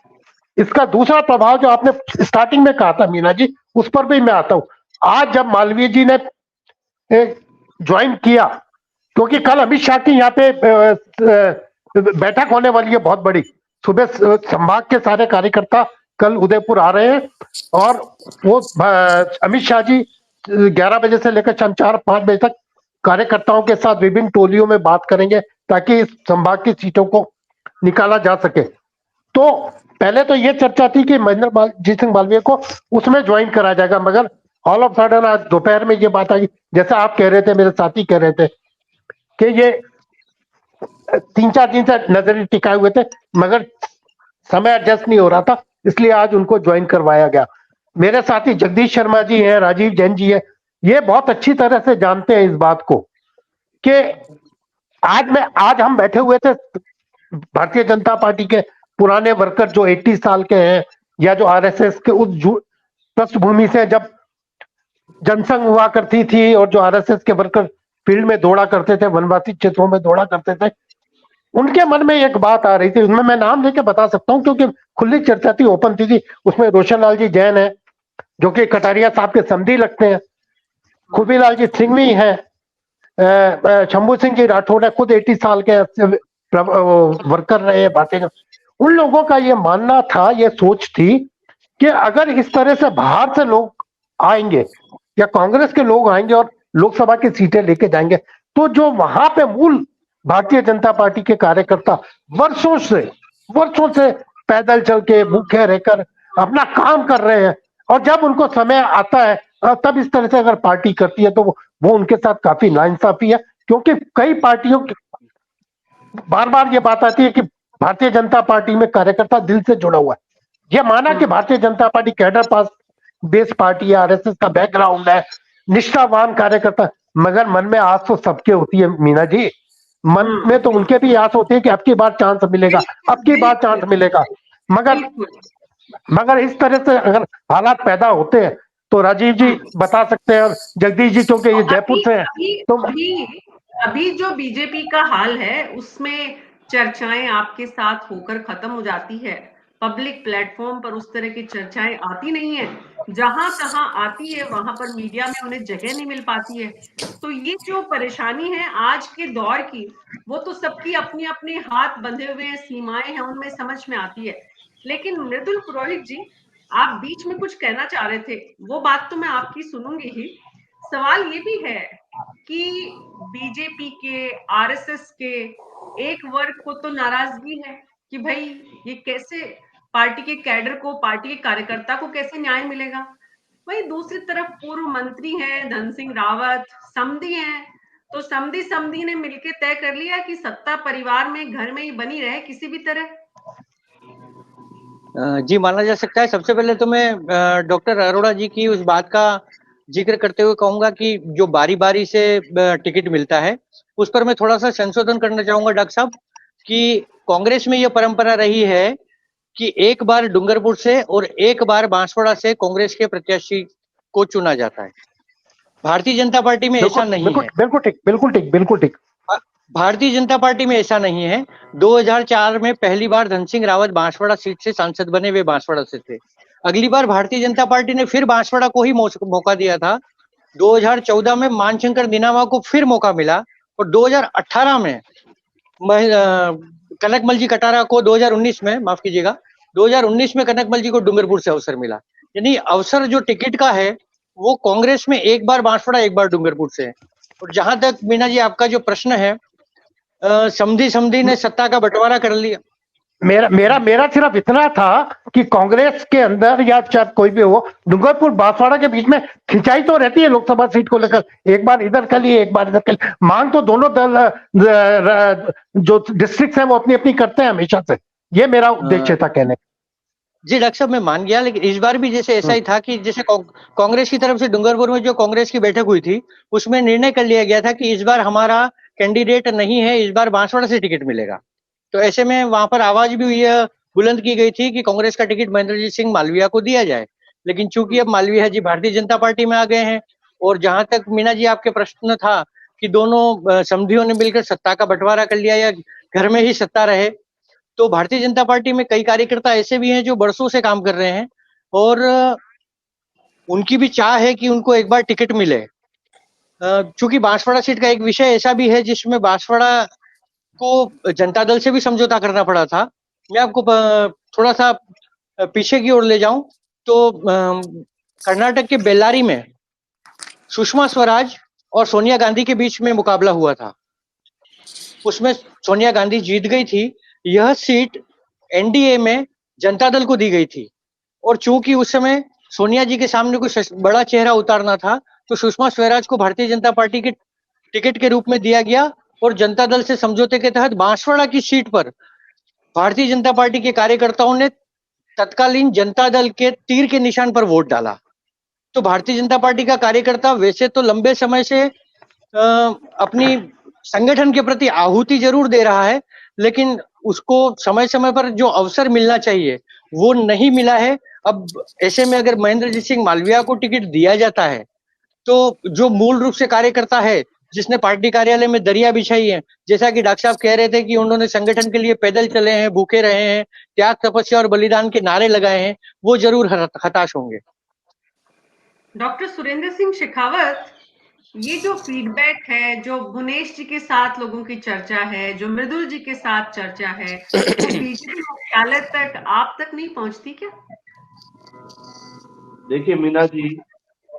इसका दूसरा प्रभाव जो आपने स्टार्टिंग में कहा था मीना जी, उस पर भी मैं आता हूँ। आज जब मालवीय जी ने ज्वाइन किया, क्योंकि कल अमित शाह की यहाँ पे बैठक होने वाली है बहुत बड़ी, सुबह संभाग के सारे कार्यकर्ता कल उदयपुर आ रहे हैं और वो अमित शाह जी 11 बजे से लेकर शाम 4-5 बजे तक कार्यकर्ताओं के साथ विभिन्न टोलियों में बात करेंगे ताकि इस संभाग की सीटों को निकाला जा सके। तो पहले तो ये चर्चा थी कि महेंद्रजीत सिंह मालवीय को उसमें ज्वाइन करा जाएगा, मगर ऑल ऑफ सडन आज दोपहर में ये बात आई, जैसा आप कह रहे थे, मेरे साथी कह रहे थे कि ये 3-4 दिन से नजर टिकाए हुए थे मगर समय एडजस्ट नहीं हो रहा था, इसलिए आज उनको ज्वाइन करवाया गया। मेरे साथी जगदीश शर्मा जी हैं, राजीव जैन जी है, ये बहुत अच्छी तरह से जानते हैं इस बात को कि आज हम बैठे हुए थे भारतीय जनता पार्टी के पुराने वर्कर जो 80 साल के हैं या जो आरएसएस के उस पृष्ठभूमि से जब जनसंघ हुआ करती थी और जो आरएसएस के वर्कर फील्ड में दौड़ा करते थे, वनवासी क्षेत्रों में दौड़ा करते थे, उनके मन में एक बात आ रही थी, उनमें मैं नाम लेके बता सकता हूं क्योंकि खुली चर्चा थी, ओपन थी। उसमें रोशन लाल जी जैन है जो कि कटारिया साहब के समधी लगते हैं, खुबीलाल जी सिंघवी है, शंभू सिंह जी राठौड़ है, खुद 80 साल के वर्कर रहे भारतीय। उन लोगों का ये मानना था, ये सोच थी कि अगर इस तरह से बाहर से लोग आएंगे या कांग्रेस के लोग आएंगे और लोकसभा की सीटें लेके जाएंगे तो जो वहां पे मूल भारतीय जनता पार्टी के कार्यकर्ता वर्षों से पैदल चल के भूखे रहकर अपना काम कर रहे हैं, और जब उनको समय आता है तब इस तरह से अगर पार्टी करती है तो वो उनके साथ काफी नाइंसाफी है, क्योंकि कई पार्टियों की बार बार ये बात आती है कि भारतीय जनता पार्टी में कार्यकर्ता दिल से जुड़ा हुआ है। ये माना कि भारतीय जनता पार्टी कैडर पास बेस पार्टी है, आरएसएस का बैकग्राउंड है, निष्ठावान कार्यकर्ता, मगर मन में आस तो सबके होती है मीना जी। मन में तो उनके भी आस होती है कि अब की बार चांस मिलेगा, अब की बार चांस मिलेगा, मगर इस तरह से अगर हालात पैदा होते हैं तो राजीव जी बता सकते हैं, और जगदीश जी क्योंकि ये जयपुर से हैं तो अभी जो बीजेपी का हाल है उसमें चर्चाएं आपके साथ होकर खत्म हो जाती है। पब्लिक प्लेटफॉर्म पर उस तरह की चर्चाएं आती नहीं है, जहां तहां आती है वहां पर मीडिया में उन्हें जगह नहीं मिल पाती है। तो ये जो परेशानी है आज के दौर की, वो तो सबकी अपनी अपनी हाथ बंधे हुए हैं, सीमाएं हैं, उनमें समझ में आती है। लेकिन मृदुल पुरोहित जी, आप बीच में कुछ कहना चाह रहे थे, वो बात तो मैं आपकी सुनूंगी ही। सवाल ये भी है कि बीजेपी के, आरएसएस के एक वर्ग को तो नाराजगी है कि भाई ये कैसे पार्टी के कैडर को, पार्टी के कार्यकर्ता को कैसे न्याय मिलेगा। वही दूसरी तरफ पूर्व मंत्री हैं धन सिंह रावत, समधी हैं, तो समधी ने मिलकर तय कर लिया कि सत्ता परिवार में घर में ही बनी रहे किसी भी तरह। जी, माना जा सकता है। सबसे पहले तो मैं डॉक्टर अरोड़ा जी की उस बात का जिक्र करते हुए कहूंगा कि जो बारी बारी से टिकट मिलता है उस पर मैं थोड़ा सा संशोधन करना चाहूंगा डॉक्टर साहब, कि कांग्रेस में यह परंपरा रही है कि एक बार डूंगरपुर से और एक बार बांसवाड़ा से कांग्रेस के प्रत्याशी को चुना जाता है। भारतीय जनता पार्टी में ऐसा नहीं है। बिल्कुल ठीक। भारतीय जनता पार्टी में ऐसा नहीं है। 2004 में पहली बार धन सिंह रावत बांसवाड़ा सीट से सांसद बने, वे बांसवाड़ा से थे। अगली बार भारतीय जनता पार्टी ने फिर बांसवाड़ा को ही मौका दिया था। 2014 में मानशंकर दिनामा को फिर मौका मिला, और 2018 में कनकमल जी कटारा को 2019 में, माफ कीजिएगा, 2019 में कनकमल जी को डूंगरपुर से अवसर मिला। यानी अवसर जो टिकट का है वो कांग्रेस में एक बार बांसवाड़ा एक बार डूंगरपुर से है। और जहां तक मीना जी आपका जो प्रश्न है, समधी ने सत्ता का बंटवारा कर लिया। मेरा सिर्फ इतना था कि कांग्रेस के अंदर या चाहे कोई भी हो, डूंगरपुर बांसवाड़ा के बीच में खिंचाई तो रहती है लोकसभा सीट को लेकर, एक बार इधर कर लिए एक बार इधर कर लिए। मांग तो दोनों दल जो डिस्ट्रिक्ट है वो अपनी अपनी करते हैं हमेशा से। ये मेरा उद्देश्य था कहने। जी डॉक्टर साहब, मैं मान गया, लेकिन इस बार भी जैसे ऐसा ही था कि जैसे कांग्रेस की तरफ से डूंगरपुर में जो कांग्रेस की बैठक हुई थी उसमें निर्णय कर लिया गया था कि इस बार हमारा कैंडिडेट नहीं है, इस बार बांसवाड़ा से टिकट मिलेगा। तो ऐसे में वहां पर आवाज भी यह बुलंद की गई थी कि कांग्रेस का टिकट महेंद्रजीत सिंह मालवीय को दिया जाए। लेकिन चूंकि अब मालवीय जी भारतीय जनता पार्टी में आ गए हैं, और जहां तक मीना जी आपके प्रश्न था कि दोनों समधियों ने मिलकर सत्ता का बंटवारा कर लिया या घर में ही सत्ता रहे, तो भारतीय जनता पार्टी में कई कार्यकर्ता ऐसे भी हैं जो बरसों से काम कर रहे हैं, और उनकी भी चाह है कि उनको एक बार टिकट मिले। चूंकि बांसवाड़ा सीट का एक विषय ऐसा भी है जिसमें बांसवाड़ा को जनता दल से भी समझौता करना पड़ा था। मैं आपको थोड़ा सा पीछे की ओर ले जाऊं तो कर्नाटक के बेल्लारी में सुषमा स्वराज और सोनिया गांधी के बीच में मुकाबला हुआ था। उसमें सोनिया गांधी जीत गई थी। यह सीट एनडीए में जनता दल को दी गई थी, और चूंकि उस समय सोनिया जी के सामने कुछ बड़ा चेहरा उतारना था तो सुषमा स्वराज को भारतीय जनता पार्टी के टिकट के रूप में दिया गया, और जनता दल से समझौते के तहत बांसवाड़ा की सीट पर भारतीय जनता पार्टी के कार्यकर्ताओं ने तत्कालीन जनता दल के तीर के निशान पर वोट डाला। तो भारतीय जनता पार्टी का कार्यकर्ता वैसे तो लंबे समय से अपनी संगठन के प्रति आहुति जरूर दे रहा है, लेकिन उसको समय समय पर जो अवसर मिलना चाहिए वो नहीं मिला है। अब ऐसे में अगर महेंद्रजीत सिंह मालवीय को टिकट दिया जाता है तो जो मूल रूप से कार्यकर्ता है, जिसने पार्टी कार्यालय में दरिया बिछाई है, जैसा कि डॉक्टर साहब कह रहे थे कि उन्होंने संगठन के लिए पैदल चले हैं, भूखे रहे हैं, त्याग तपस्या और बलिदान के नारे लगाए हैं, वो जरूर हताश होंगे। डॉक्टर सुरेंद्र सिंह शेखावत, ये जो फीडबैक है, जो भुवनेश जी के साथ लोगों की चर्चा है, जो मृदुल जी के साथ चर्चा है, वो बीजेपी मुख्यालय तक, आप तक नहीं पहुंचती क्या? देखिए मीना जी,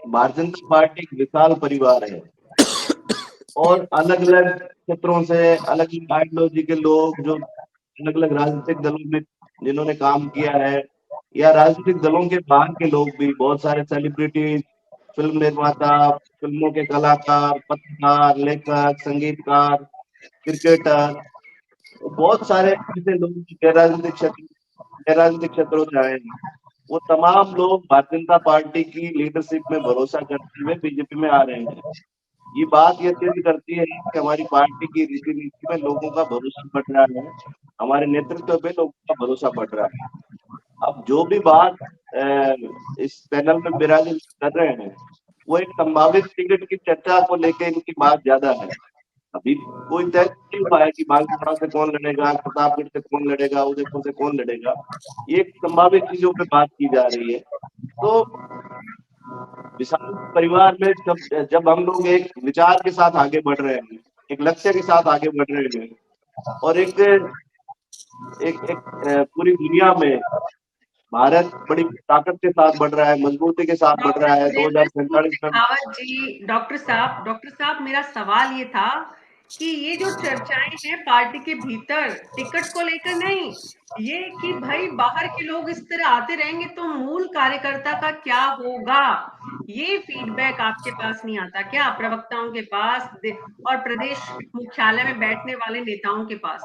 भारतीय जनता पार्टी एक विशाल परिवार है, और अलग अलग क्षेत्रों से अलग अलग आइडियोलॉजी के लोग जो अलग अलग राजनीतिक दलों में जिन्होंने काम किया है, या राजनीतिक दलों के बाहर के लोग भी, बहुत सारे सेलिब्रिटी, फिल्म निर्माता, फिल्मों के कलाकार, पत्रकार, लेखक, संगीतकार, क्रिकेटर, बहुत सारे ऐसे लोग गैर राजनीतिक क्षेत्रों से आए हैं। वो तमाम लोग भारतीय जनता पार्टी की लीडरशिप में भरोसा करते हुए बीजेपी में आ रहे हैं। ये बात ये सिद्ध करती है कि हमारी पार्टी की रीति नीति में लोगों का भरोसा बढ़ रहा है, हमारे नेतृत्व पे लोगों का भरोसा बढ़ रहा है। अब जो भी बात इस पैनल में विराजित कर रहे हैं, वो एक संभावित टिकट की चर्चा को लेकर इनकी बात ज्यादा है। अभी कोई तय नहीं हुआ है कि बागडोगरा से कौन लड़ेगा, प्रतापगढ़ से कौन लड़ेगा, उदयपुर से कौन लड़ेगा। ये संभावित चीजों पे बात की जा रही है। तो विशाल परिवार में जब हम लोग एक विचार के साथ आगे बढ़ रहे हैं, एक लक्ष्य के साथ आगे बढ़ रहे हैं, और एक पूरी दुनिया में भारत बड़ी ताकत के साथ बढ़ रहा है, मजबूती के साथ बढ़ रहा है। 2047 में जी डॉक्टर साहब मेरा सवाल ये था कि ये जो चर्चाएं हैं पार्टी के भीतर टिकट को लेकर नहीं, ये कि भाई बाहर के लोग इस तरह आते रहेंगे तो मूल कार्यकर्ता का क्या होगा, ये फीडबैक आपके पास नहीं आता क्या, प्रवक्ताओं के पास और प्रदेश मुख्यालय में बैठने वाले नेताओं के पास?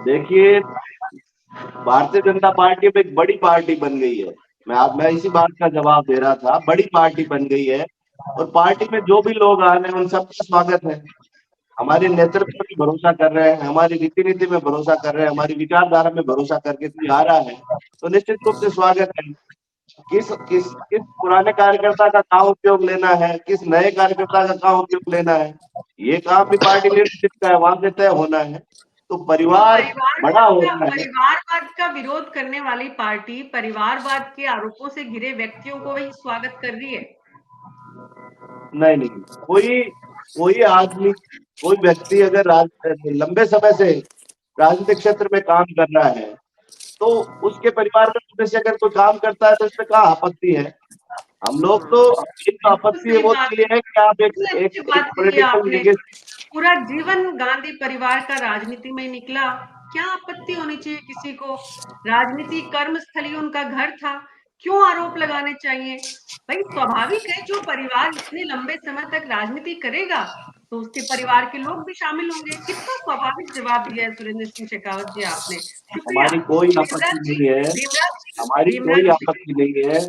देखिए, भारतीय जनता पार्टी अब एक बड़ी पार्टी बन गई है। मैं इसी बात का जवाब दे रहा था, बड़ी पार्टी बन गई है, और पार्टी में जो भी लोग आ रहे हैं उन सबका स्वागत है। हमारे नेतृत्व में भरोसा कर रहे हैं, हमारी रीति नीति में भरोसा कर रहे हैं, हमारी विचारधारा में भरोसा करके कोई आ रहा है तो निश्चित रूप से स्वागत है। किस किस किस पुराने कार्यकर्ता का कहाँ उपयोग लेना है, किस नए कार्यकर्ता का कहाँ उपयोग लेना है, ये काम भी पार्टी लीडरशिप का है, वहां से तय होना है। तो परिवार बड़ा होता है। परिवारवाद का विरोध करने वाली पार्टी परिवारवाद के आरोपों से घिरे व्यक्तियों को वही स्वागत कर रही है? नहीं, कोई आदमी, कोई व्यक्ति अगर लंबे समय से राजनीतिक क्षेत्र में काम कर रहा है तो उसके परिवार में से अगर कोई काम करता है तो इसमें क्या आपत्ति है। हम लोग तो आपत्ति है वो इसलिए है कि आप एक पॉलिटिकल लीगेसी, पूरा जीवन गांधी परिवार का राजनीति में निकला, क्या आपत्ति होनी चाहिए किसी को? राजनीति कर्मस्थली उनका घर था, क्यों आरोप लगाने चाहिए? भाई स्वाभाविक है, जो परिवार इतने लंबे समय तक राजनीति करेगा तो उसके परिवार के लोग भी शामिल होंगे। कितना स्वाभाविक जवाब दिया है सुरेंद्र सिंह शेखावत जी आपने। हमारी कोई आपत्ति नहीं है, हमारी कोई आपत्ति नहीं है।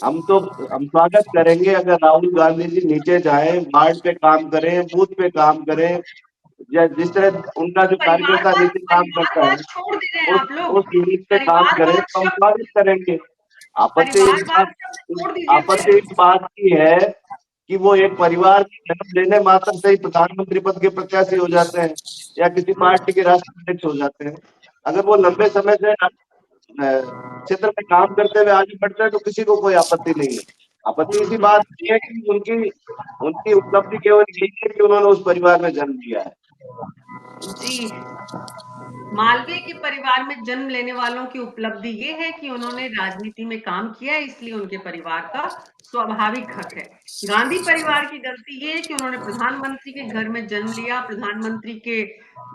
हम स्वागत करेंगे अगर राहुल गांधी जी नीचे जाएं, वार्ड पे काम करें, बूथ पे काम करें, जिस तरह उनका जो कार्यकर्ता नीचे काम करता है उस यूनिट पे काम करें तो हम स्वागत करेंगे। आपत्ति इस बात की है कि वो एक परिवार की जन्म लेने मात्र से ही प्रधानमंत्री पद के प्रत्याशी हो जाते हैं या किसी पार्टी के राष्ट्रीय अध्यक्ष हो जाते हैं। अगर वो लंबे समय से क्षेत्र में काम करते हुए आगे बढ़ते हैं तो किसी को कोई आपत्ति नहीं है। आपत्ति इसी बात की है कि उनकी उपलब्धि केवल यही है कि उन्होंने उस परिवार में जन्म लिया है। जी, मालवीय के परिवार में जन्म लेने वालों की उपलब्धि ये है कि उन्होंने राजनीति में काम किया, इसलिए उनके परिवार का स्वाभाविक हक है। गांधी परिवार की गलती ये है कि उन्होंने प्रधानमंत्री के घर में जन्म लिया, प्रधानमंत्री के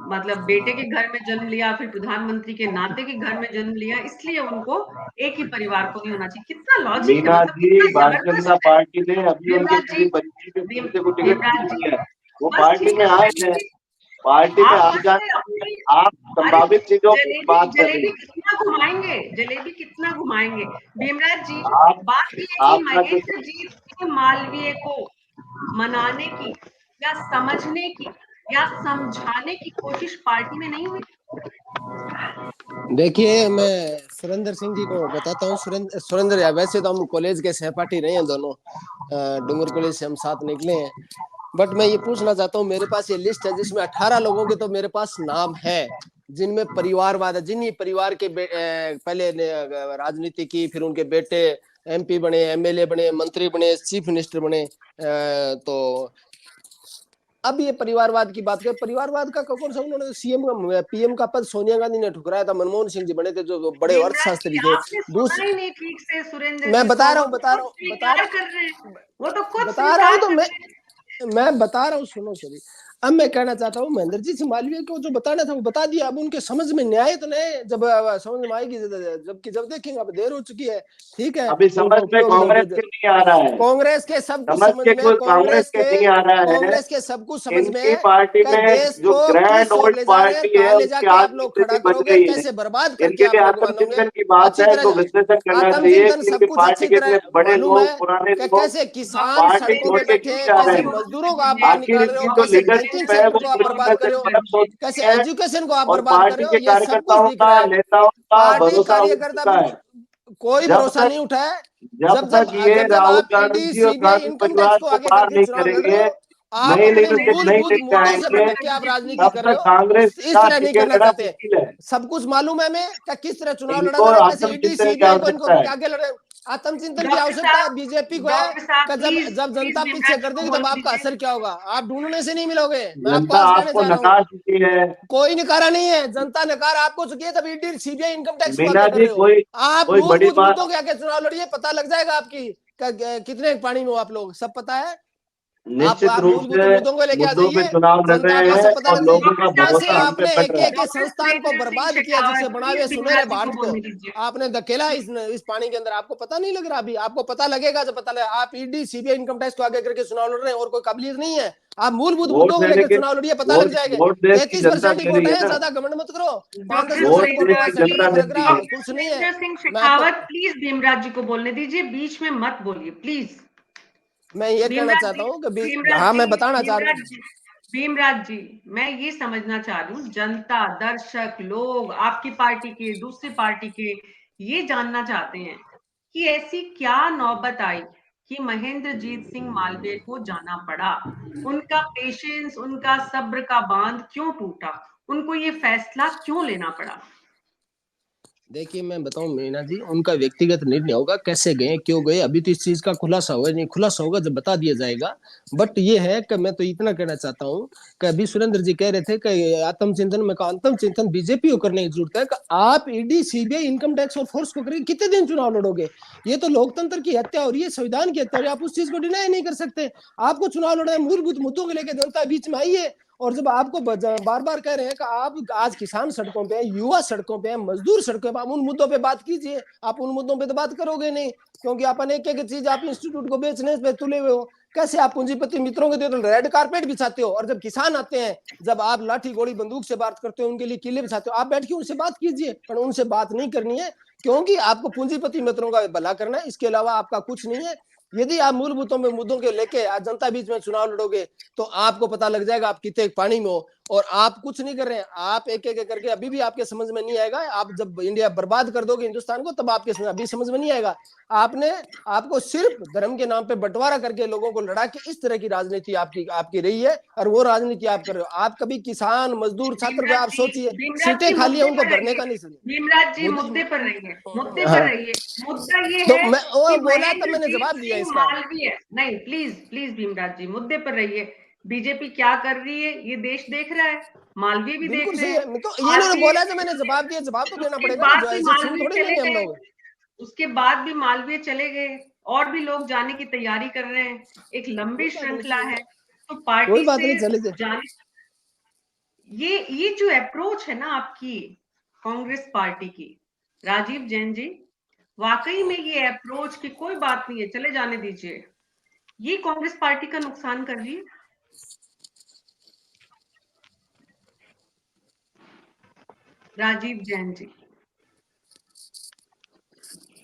मतलब बेटे के घर में जन्म लिया, फिर प्रधानमंत्री के नाते के घर में जन्म लिया, इसलिए उनको एक ही परिवार को नहीं होना चाहिए। कितना लॉजिक है, मतलब भारतीय जनता पार्टी ने अभी उनके किसी परिवार के सदस्य को टिकट नहीं दिया, वो पार्टी में आए हैं, पार्टी में आ जाए। आप संभावित चीजों की बात कर रही हैं। जलेबी कितना घुमाएंगे भीमराज जी। बात ये है कि महेंद्रजीत सिंह मालवीय को मनाने की या समझने की या समझाने की कोशिश पार्टी में नहीं हुई? देखिए, मैं सुरेंद्र सिंह जी को बताता हूँ। सुरेंद्र वैसे तो हम कॉलेज के सहपाठी रहे हैं दोनों, डूंगर कॉलेज से हम साथ निकले हैं, बट मैं ये पूछना चाहता हूँ, मेरे पास ये लिस्ट है जिसमें 18 लोगों के तो मेरे पास नाम है जिनमें परिवारवाद है, जिन्हीं परिवार के पहले राजनीति की, फिर उनके बेटे MP बने, MLA बने, मंत्री बने, चीफ मिनिस्टर बने। तो अब ये परिवारवाद की बात करें, परिवारवाद का कौन सा, उन्होंने CM का PM का पद सोनिया गांधी ने ठुकराया था, मनमोहन सिंह जी बने थे जो बड़े अर्थशास्त्री थे। मैं बता रहा हूँ, मैं बता रहा हूँ, सुनो सॉरी। अब मैं कहना चाहता हूँ महेंद्रजीत सिंह मालवीय को जो बताना था वो बता दिया। अब उनके समझ में न्याय तो नहीं, जब समझ में आएगी जब देखेंगे। अब देर हो चुकी है, ठीक है। अभी समझ उनका में उपयोग कांग्रेस के नहीं आ रहा है, कांग्रेस के सब कुछ समझ समझ के में, कोई कांग्रेस के नहीं आ रहा है। कांग्रेस के सब कुछ समझ में इनकी है पार्टी कि में देश जो को ग्रैंड किस ओर ओल्ड ले जा रहे हैं, पार्टी है कहाँ ले उसकी जाके आप आर्थिक लोग खड़ा स्थिति बन करोगे, गई है। कैसे बर्बाद करके इनके आप लिए लोग मानोगे। आत्मचिंतन की बात अच्छी है तरह तो विश्लेषण करना चाहिए आत्मचिंतन कि सब इनकी कुछ अच्छी पार्टी के तरह इतने बड़े मालूम लोग, है पुराने कि लोग कैसे किसान पार्टी सड़कों छोड़ पे के बैठे क्यों हैं, जा रहे कैसे हैं। मजदूरों को आप बाहर आखिर निकाल रहे इनकी हो, जो कैसे बैंकिंग लीडरशिप है वो सेक्टर को आप दुनिया बर्बाद में कर रहे से हो, करप्ट हो कैसे चुकी है एजुकेशन को आप और बर्बाद कर पार्टी रहे हो। के ये सब कुछ कार्यकर्ताओं दिख का, रहा है। नेताओं का पार्टी भरोसा उठ कार्यकर्ता चुका है। कोई जब भरोसा तक नहीं उठा है। जब जब जब तक ये जब जब राहुल आप ईडी गांधी और सीबीआई गांधी इनकम परिवार टैक्स को को आगे बाहर करके नहीं चुनाव लड़ रहे करेंगे, हो, आप नई अपने लीडरशिप नहीं मूलभूत लेके मुद्दों से आएंगे, भटक के आप राजनीति तब कर रहे तक हो। कांग्रेस इस का तरह नहीं टिके करना रहना चाहते। मुश्किल है। सब कुछ मालूम है हमें कि किस तरह चुनाव लड़ा इनको जा रहा है, कैसे ईडी आत्मचिंतन की सीबीआई को इनको आवश्यकता है। आगे लड़े। आत्मचिंतन की डॉक्टर आवश्यकता साहब, बीजेपी को है डॉक्टर साहब कि जब प्लीज जब प्लीज जनता पीछे भीमराज कर जी को देगी तब बोलने आपका दीजिए। असर क्या होगा, आप ढूंढने से नहीं मिलोगे। मैं आपको जनता आज कहना आपको चाह रहा हूँ, नकार चुकी है। कोई नकारा नहीं है, जनता नकार आपको चुकी है, तब ईडी सीबीआई इनकम टैक्स को मीना आगे कर जी रहे हो। कोई आप कोई बड़ी मूलभूत बात मुद्दों के आगे चुनाव लड़िए, पता लग जाएगा आपकी कितने पानी में हो आप लोग, सब पता है। निश्चित आप रूप मूलभूत से मुद्दों को लेके आ मुद्दों पे जाइए, चुनाव लड़ जनता रहे को हैं सब पता और लग लोगों जाए। का डॉक्टर कैसे भरोसा हम साहब पे आपने बढ़ एक रहा है। एक संस्थान को महेंद्र सिंह बर्बाद किया, जिसे शेखावत बनावे प्लीज सुनहरे भीमराज जी को भारत को बोलने दीजिए। आपने धकेला इस पानी के अंदर। आपको पता नहीं लग रहा, अभी आपको पता लगेगा जब पता लगे। आप ईडी सीबीआई इनकम टैक्स को आगे करके चुनाव लड़ रहे हैं और कोई काबिलियत नहीं है। आप मूलभूत वोट मुद्दों को देने लेकर के चुनाव लड़िए, पता लग वोट जाएगा। वोट देश की जनता 33% ही दे वोट रही है है, ना। ज्यादा घमंड मत करो। डॉक्टर 5-10% वोट वोट देश हुआ, की सेंटर जनता में फर्क देती रहा, है। कुछ नहीं है। महेंद्र सिंह मैं आपको शेखावत प्लीज भीमराज जी को बोलने दीजिए, बीच में मत बोलिए प्लीज। मैं ये कहना भीमराज चाहता जी, हूँ कि भीमराज हाँ, जी, मैं बताना चाह रहा भीमराज हूँ। जी, भीमराज जी, मैं ये समझना चाह रही हूँ, जनता, दर्शक, लोग आपकी पार्टी के, दूसरी पार्टी के, ये जानना चाहते हैं कि ऐसी क्या नौबत आई कि महेंद्रजीत सिंह मालवीय को जाना पड़ा। उनका पेशेंस, उनका सब्र का बांध क्यों टूटा, उनको ये फैसला क्यों लेना पड़ा। देखिए मैं बताऊं मीना जी, उनका व्यक्तिगत निर्णय होगा, कैसे गए क्यों गए, अभी तो इस चीज का खुलासा हुआ नहीं। खुलासा होगा जब बता दिया जाएगा। बट ये है कि मैं तो इतना कहना चाहता हूं कि अभी सुरेंद्र जी कह रहे थे कि आत्मचिंतन में, आत्मचिंतन बीजेपी को करने की जरूरत है। कि आप ईडी सीबीआई इनकम टैक्स और फोर्स को करेंगे, कितने दिन चुनाव लड़ोगे। ये तो लोकतंत्र की हत्या हो रही है, संविधान की हत्या हो रही है। आप उस चीज को डिनाई नहीं कर सकते। आपको चुनाव लड़ना है, मूलभूत मुद्दों को लेकर जनता बीच में आई है। और जब आपको बार बार कह रहे हैं कि आप आज किसान सड़कों पे, युवा सड़कों पे, मजदूर सड़कों पे, आप उन मुद्दों पे बात कीजिए। आप उन मुद्दों पे तो बात करोगे नहीं, क्योंकि अपन एक एक चीज आप इंस्टीट्यूट को बेचने पे तुले हुए हो। कैसे आप पूंजीपति मित्रों के तो रेड कारपेट बिछाते हो, और जब किसान आते हैं, जब आप लाठी गोली बंदूक से बात करते हो, उनके लिए किले बिछाते हो। आप बैठ के उनसे बात कीजिए, पर उनसे बात नहीं करनी है, क्योंकि आपको पूंजीपति मित्रों का भला करना है, इसके अलावा आपका कुछ नहीं है। यदि आप मूलभूतों में मुद्दों के लेके आज जनता बीच में चुनाव लड़ोगे, तो आपको पता लग जाएगा आप कितने पानी में हो। और आप कुछ नहीं कर रहे हैं, आप एक एक करके, अभी भी आपके समझ में नहीं आएगा। आप जब इंडिया बर्बाद कर दोगे हिंदुस्तान को, तब आपके अभी समझ में नहीं आएगा। आपको सिर्फ धर्म के नाम पे बंटवारा करके लोगों को लड़ा के, इस तरह की राजनीति आपकी रही है, और वो राजनीति आप कर रहे हो। आप कभी किसान, मजदूर, छात्र को आप सोचिए, भीमराज सीटें जी खाली है, मुद्दे उनको पर भरने रहिए। का नहीं समझ। भीमराज जी मुद्दे पर रहिए, मुद्दे पर हाँ, रहिए। मुद्दा ये तो है मैं वो कि बोला तो मैंने महेंद्रजीत जवाब दिया सिंह इसका। मालवीय, नहीं प्लीज प्लीज भीमराज जी मुद्दे पर रहिए। बीजेपी क्या कर रही है ये देश देख रहा है, मालवीय भी देख बिल्कुल रहे सही हैं। है, तो ये इन्होंने मालवीय, बोला तो मैंने जवाब दिया, जवाब तो देना उसके पड़ेगा ना, बाद जो भी ऐसे छीन मालवीय थोड़ी चले लेंगे हम गए, लोग। उसके बाद भी मालवीय चले गए, और भी लोग जाने की तैयारी कर रहे हैं, एक लंबी कोई बात नहीं, श्रृंखला है। तो कोई पार्टी बात से नहीं, चले जाए। जाने, ये जो अप्रोच है ना आपकी कांग्रेस पार्टी की, राजीव जैन जी, वाकई में ये अप्रोच की कोई बात नहीं है, चले जाने दीजिए, ये कांग्रेस पार्टी का नुकसान कर रही है। राजीव जैन जी,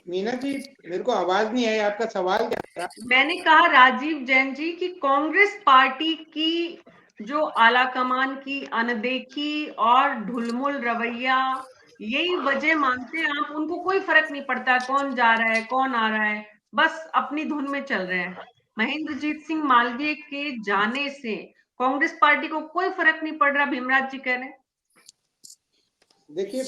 मीना जी, मेरे को आवाज नहीं आई, आपका सवाल क्या था? मैंने कहा राजीव जैन जी कि कांग्रेस पार्टी की जो आलाकमान की अनदेखी और ढुलमुल रवैया, यही वजह मानते हैं आप, उनको कोई फर्क नहीं पड़ता कौन जा रहा है कौन आ रहा है, बस अपनी धुन में चल रहे हैं। महेंद्रजीत सिंह मालवीय के जाने से कांग्रेस पार्टी को कोई फर्क नहीं पड़ रहा, भीमराज जी कह रहे हैं। देखिए,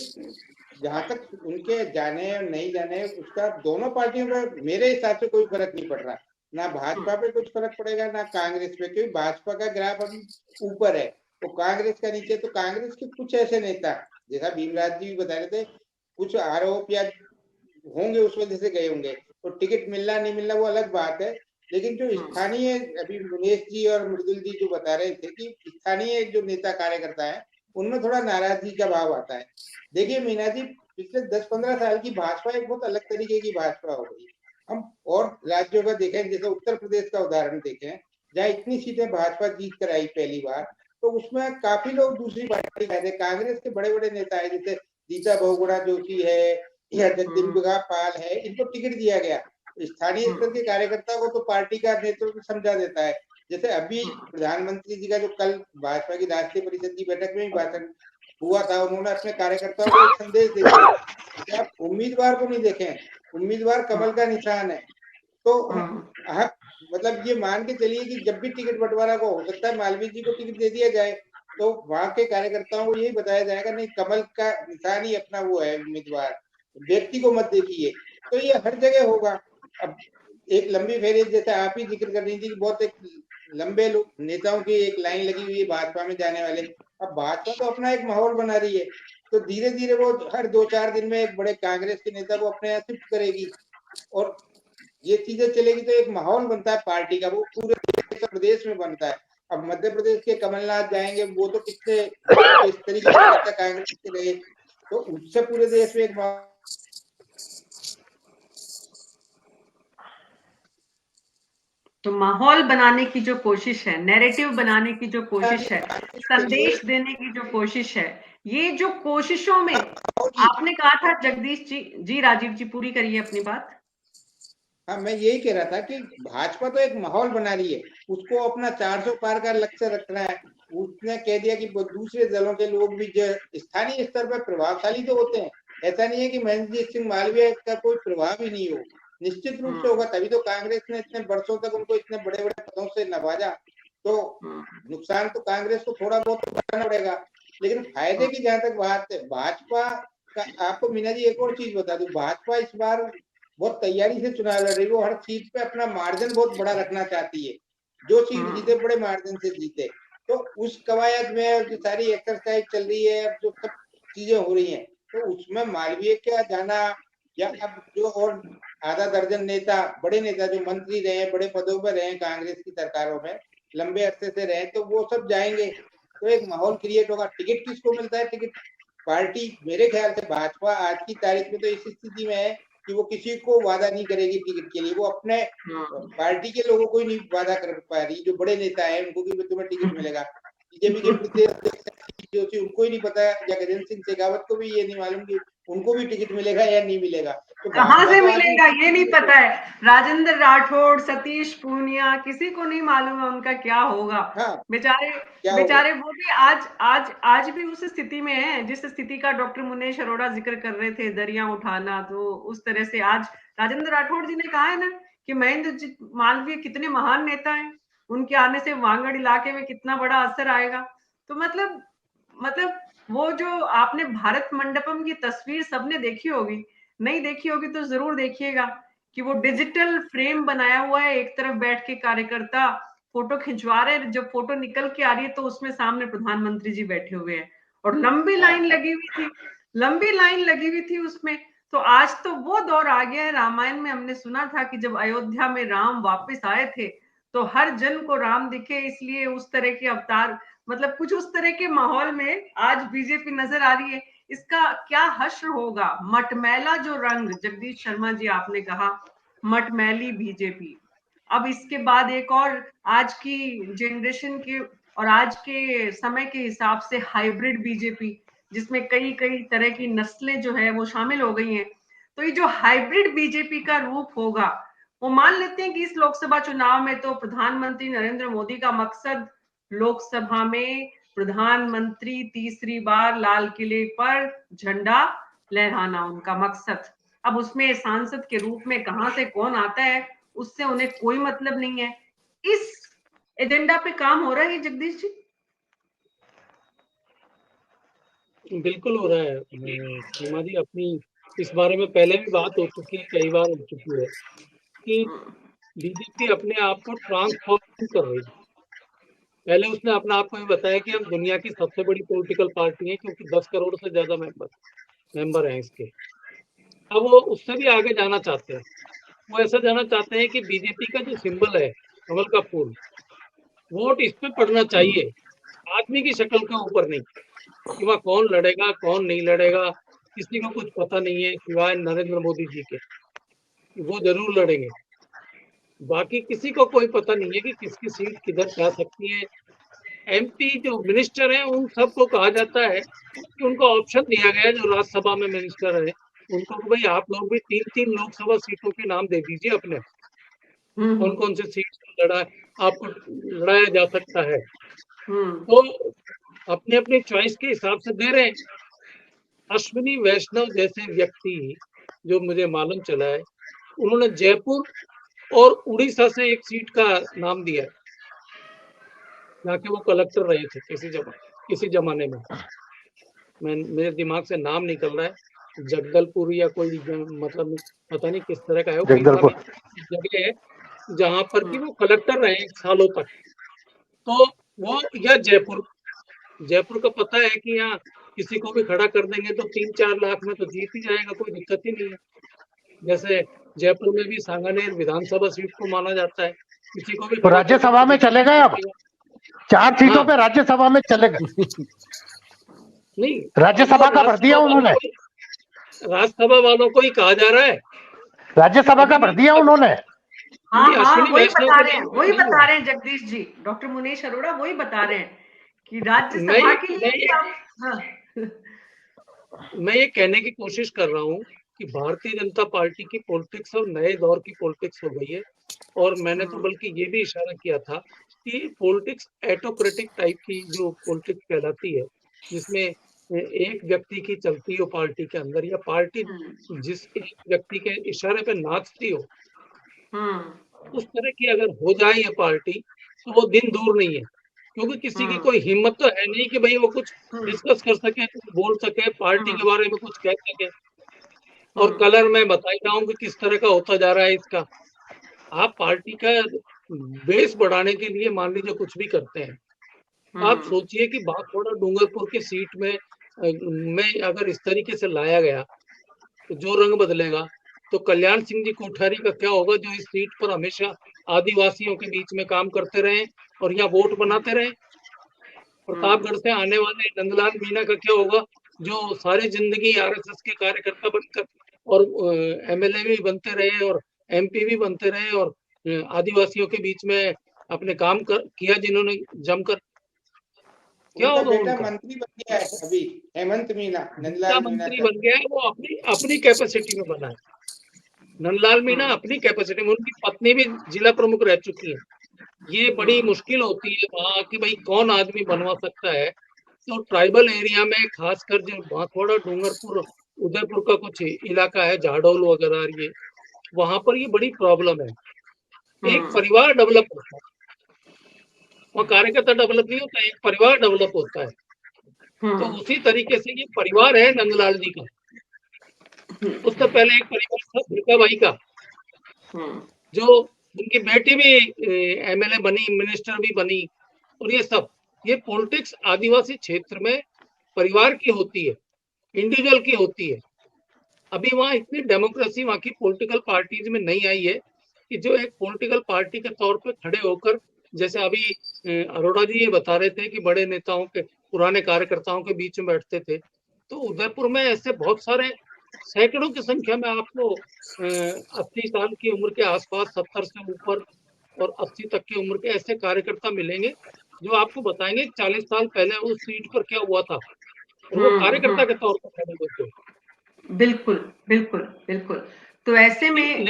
जहां तक उनके जाने और नहीं जाने, उसका दोनों पार्टियों पर मेरे हिसाब से कोई फर्क नहीं पड़ रहा। ना भाजपा पे कुछ फर्क पड़ेगा, ना कांग्रेस पे, क्योंकि भाजपा का ग्राफ अभी ऊपर है, तो कांग्रेस का नीचे। तो कांग्रेस के कुछ ऐसे नेता, जैसा भीमराज जी भी बता रहे थे, कुछ आरोप या होंगे उस वजह से गए होंगे, तो टिकट मिलना नहीं मिलना वो अलग बात है। लेकिन जो स्थानीय, अभी मुनेश जी और मृदुल जी जो बता रहे थे कि स्थानीय जो नेता कार्यकर्ता है उनमें थोड़ा नाराजगी का भाव आता है। देखिए मीना जी, पिछले 10-15 साल की भाजपा एक बहुत अलग तरीके की भाजपा हो गई। हम और राज्यों का देखें, जैसे उत्तर प्रदेश का उदाहरण देखें, जहाँ इतनी सीटें भाजपा जीत कर आई पहली बार, तो उसमें काफी लोग दूसरी पार्टी के थे। कांग्रेस के बड़े बड़े नेता है, जैसे गीता बहुगुणा जोशी है या जगदम्बिका पाल है, इनको टिकट दिया गया। स्थानीय स्तर के कार्यकर्ता को तो पार्टी का नेतृत्व समझा देता है। जैसे अभी प्रधानमंत्री जी का जो कल भाजपा की राष्ट्रीय परिषद की बैठक में भी भाषण हुआ था, उन्होंने अपने कार्यकर्ताओं को एक संदेश दे दिया कि आप उम्मीदवार को नहीं देखें, उम्मीदवार कमल का निशान है। तो आप मतलब ये मान के चलिए कि जब भी टिकट बंटवारा को हो सकता है मालवीय जी को टिकट दे दिया जाए, तो वहां के कार्यकर्ताओं को यही बताया जाएगा नहीं, कमल का निशान ही अपना वो है उम्मीदवार, व्यक्ति को मत देखिए। तो ये हर जगह होगा। अब एक लंबी फेरी, जैसे आप ही जिक्र कर रही थी कि बहुत एक लंबे नेताओं की एक लाइन लगी हुई है भाजपा में जाने वाले। अब भाजपा तो अपना एक माहौल बना रही है, तो धीरे धीरे वो हर 2-4 दिन में एक बड़े कांग्रेस के नेता को अपने यहाँ शिफ्ट करेगी और ये चीजें चलेगी, तो एक माहौल बनता है पार्टी का, वो पूरे प्रदेश में बनता है। अब मध्य प्रदेश के कमलनाथ जाएंगे, वो तो कितने इस तरीके से कांग्रेस के रहे, तो उससे पूरे देश में एक तो माहौल बनाने की जो कोशिश है, नैरेटिव बनाने की जो कोशिश है, संदेश देने की जो कोशिश है, ये जो कोशिशों में आपने कहा था जगदीश जी राजीव जी पूरी करिए अपनी बात। हाँ, मैं यही कह रहा था कि भाजपा तो एक माहौल बना रही है, उसको अपना 400 पार का लक्ष्य रखना है। उसने कह दिया कि दूसरे दलों के लोग भी जो स्थानीय स्तर पर प्रभावशाली तो होते हैं, ऐसा नहीं है कि महेंद्रजीत सिंह मालवीय का कोई प्रभाव ही नहीं हो, निश्चित रूप से होगा, तभी तो कांग्रेस ने इतने वर्षों तक उनको इतने बड़े बड़े पदों से नवाजा। तो नुकसान तो कांग्रेस को थोड़ा बहुत उठाना पड़ेगा, लेकिन फायदे की जहां तक बात है भाजपा का, आपको मीना जी एक और चीज बता दूं, भाजपा इस बार बहुत तैयारी से चुनाव लड़ रही है। वो हर सीट पे अपना मार्जिन बहुत बड़ा रखना चाहती है, जो सीट जीते बड़े मार्जिन से जीते। तो उस कवायद में जो सारी एक्सरसाइज चल रही है, अब जो सब चीजें हो रही हैं, तो उसमें मालवीय का जाना, या अब जो और आधा दर्जन नेता, बड़े नेता जो मंत्री रहे, बड़े पदों पर रहे कांग्रेस की सरकारों में, लंबे अरसे से रहे, तो वो सब जाएंगे, तो एक माहौल क्रिएट होगा। टिकट किसको मिलता है? टिकट पार्टी, मेरे ख्याल से भाजपा आज की तारीख में तो इस स्थिति में है कि वो किसी को वादा नहीं करेगी टिकट के लिए, वो अपने पार्टी के लोगों को ही नहीं वादा कर पा रही। जो बड़े नेता है उनको भी तुम्हें टिकट मिलेगा, बीजेपी के प्रदेश जोशी उनको ही नहीं पता, या गजेंद्र सिंह शेखावत को भी ये नहीं मालूम कि उनको भी टिकट मिलेगा या नहीं मिलेगा। तो कहाँ से मिलेगा ये नहीं पता है। राजेंद्र राठौड़, सतीश पूनिया, किसी को नहीं मालूम है उनका क्या होगा। हाँ, बेचारे वो भी आज भी उस स्थिति में है जिस स्थिति का डॉक्टर मुनेश अरोड़ा जिक्र कर रहे थे, दरिया उठाना। तो उस तरह से आज राजेंद्र राठौड़ जी ने कहा है ना कि महेंद्र मालवीय कितने महान नेता हैं, उनके आने से वांगड़ इलाके में कितना बड़ा असर आएगा। तो मतलब वो जो आपने भारत मंडपम की तस्वीर सबने देखी होगी, नहीं देखी होगी तो जरूर देखिएगा कि वो डिजिटल फ्रेम बनाया हुआ है, एक तरफ बैठ के कार्यकर्ता फोटो खिंचवा रहे हैं, जब फोटो निकल के आ रही है तो उसमें सामने प्रधानमंत्री जी बैठे हुए हैं और लंबी लाइन लगी हुई थी उसमें। तो आज तो वो दौर आ गया है। रामायण में हमने सुना था कि जब अयोध्या में राम वापस आए थे तो हर जन को राम दिखे, इसलिए उस तरह के अवतार, मतलब कुछ उस तरह के माहौल में आज बीजेपी नजर आ रही है। इसका क्या हश्र होगा, मटमैला जो रंग, जगदीश शर्मा जी आपने कहा मटमैली बीजेपी। अब इसके बाद एक और आज की जनरेशन के और आज के समय के हिसाब से हाइब्रिड बीजेपी, जिसमें कई कई तरह की नस्लें जो है वो शामिल हो गई हैं। तो ये जो हाइब्रिड बीजेपी का रूप होगा, वो मान लेते हैं कि इस लोकसभा चुनाव में तो प्रधानमंत्री नरेंद्र मोदी का मकसद लोकसभा में प्रधानमंत्री तीसरी बार लाल किले पर झंडा लहराना उनका मकसद। अब उसमें सांसद के रूप में कहां से कौन आता है उससे उन्हें कोई मतलब नहीं है। इस एजेंडा पे काम हो रहा है जगदीश जी? बिल्कुल हो रहा है सीमा जी। अपनी इस बारे में पहले भी बात हो चुकी है, कई बार हो चुकी है कि बीजेपी अपने आप को ट्रांसफॉर्म कर रही है। पहले उसने अपने आप को भी बताया कि हम दुनिया की सबसे बड़ी पॉलिटिकल पार्टी है, क्योंकि 10 करोड़ से ज्यादा मेंबर हैं इसके। अब वो उससे भी आगे जाना चाहते हैं। वो ऐसा जाना चाहते हैं कि बीजेपी का जो सिंबल है कमल का फूल, वोट इस पे पड़ना चाहिए, आदमी की शक्ल के ऊपर नहीं, कि वहाँ कौन लड़ेगा कौन नहीं लड़ेगा किसी को कुछ पता नहीं है सिवाय नरेंद्र मोदी जी के, वो जरूर लड़ेंगे। बाकी किसी को कोई पता नहीं है कि किसकी सीट किधर जा सकती है। एमपी जो मिनिस्टर हैं उन सबको कहा जाता है कि उनको ऑप्शन दिया गया है, जो राज्यसभा में मिनिस्टर है उनको, भाई आप लोग भी 3-3 लोकसभा सीटों के नाम दे दीजिए अपने, कौन कौन से सीट लड़ा आपको लड़ाया जा सकता है। तो अपने अपने चॉइस के हिसाब से दे रहे हैं। अश्विनी वैष्णव जैसे व्यक्ति जो मुझे मालूम चला है, उन्होंने जयपुर और उड़ीसा से एक सीट का नाम दिया है, जहाँ के वो कलेक्टर रहे थे किसी जमाने में। मेरे दिमाग से नाम निकल रहा है, जगदलपुर या कोई मतलब पता नहीं किस तरह का है वो, जगह है जहाँ पर कि वो कलेक्टर रहे सालों तक। तो वो या जयपुर का पता है कि यहाँ किसी को भी खड़ा कर देंगे तो 3-4 लाख में तो जीत ही जाएगा, कोई दिक्कत ही नहीं है। जैसे जयपुर में भी सांगानेर विधानसभा सीट को माना जाता है, किसी को भी तो राज्यसभा में चले गए, अब 4 सीटों पे राज्यसभा में चले गए। नहीं, राज्यसभा का भर दिया उन्होंने, राज्यसभा वालों को ही कहा जा रहा है, राज्यसभा का भर दिया उन्होंने। हाँ वही बता रहे हैं जगदीश जी, डॉक्टर मुनीश अरोड़ा वही बता रहे हैं कि राज्यसभा के लिए मैं ये कहने की कोशिश कर रहा हूँ कि भारतीय जनता पार्टी की पॉलिटिक्स और नए दौर की पॉलिटिक्स हो गई है। और मैंने तो बल्कि ये भी इशारा किया था कि पॉलिटिक्स एटोक्रेटिक टाइप की जो पॉलिटिक्स कहलाती है, जिसमें एक व्यक्ति की चलती हो पार्टी के अंदर, या पार्टी जिस एक व्यक्ति के इशारे पे नाचती हो, उस तरह की अगर हो जाए ये पार्टी तो वो दिन दूर नहीं है। क्योंकि किसी की कोई हिम्मत तो है नहीं कि भाई वो कुछ डिस्कस कर सके, कुछ बोल सके, पार्टी के बारे में कुछ कह सके। और कलर मैं बता ही रहा हूँ कि किस तरह का होता जा रहा है इसका। आप पार्टी का बेस बढ़ाने के लिए मान लीजिए कुछ भी करते हैं, आप सोचिए कि बांसवाड़ा डूंगरपुर की सीट में अगर इस तरीके से लाया गया तो जो रंग बदलेगा, तो कल्याण सिंह जी कोठारी का क्या होगा, जो इस सीट पर हमेशा आदिवासियों के बीच में काम करते रहे और यहाँ वोट बनाते रहे। प्रतापगढ़ से आने वाले नंदलाल मीणा का क्या होगा, जो सारी जिंदगी आरएसएस के कार्यकर्ता बनकर और एमएलए भी बनते रहे और एमपी भी बनते रहे और आदिवासियों के बीच में अपने काम किया जिन्होंने जमकर। क्या होगा बेटा मंत्री बन गया है अभी, हेमंत मीणा, नंदलाल मीणा मंत्री बन गया है, वो अपनी कैपेसिटी में बना है। नंदलाल मीणा अपनी कैपेसिटी में, उनकी पत्नी भी जिला प्रमुख रह चुकी है। ये बड़ी मुश्किल होती है वहाँ कि भाई कौन आदमी बनवा सकता है। तो ट्राइबल एरिया में खासकर जो बांसवाड़ा डूंगरपुर उदयपुर का कुछ इलाका है, जाडौल वगैरह, ये वहां पर ये बड़ी प्रॉब्लम है। एक परिवार डेवलप होता है, वहाँ कार्यकर्ता डेवलप नहीं होता, एक परिवार डेवलप होता है। तो उसी तरीके से ये परिवार है नंदलाल जी का। उससे पहले एक परिवार था भिकाबाई का, जो उनकी बेटी भी एमएलए बनी, मिनिस्टर भी बनी। और ये पॉलिटिक्स आदिवासी क्षेत्र में परिवार की होती है, इंडिविजुअल की होती है। अभी वहाँ इतनी डेमोक्रेसी वहाँ की पॉलिटिकल पार्टीज में नहीं आई है कि जो एक पॉलिटिकल पार्टी के तौर पे खड़े होकर, जैसे अभी अरोड़ा जी ये बता रहे थे कि बड़े नेताओं के, पुराने कार्यकर्ताओं के बीच में बैठते थे, तो उदयपुर में ऐसे बहुत सारे सैकड़ों की संख्या में आपको 80 साल की उम्र के आसपास, 70 से ऊपर और 80 तक की उम्र के ऐसे कार्यकर्ता मिलेंगे जो आपको बताएंगे 40 साल पहले उस सीट पर क्या हुआ था, और वो कार्यकर्ता के तौर पर खड़े होते हैं। बिल्कुल बिल्कुल बिल्कुल। तो ऐसे में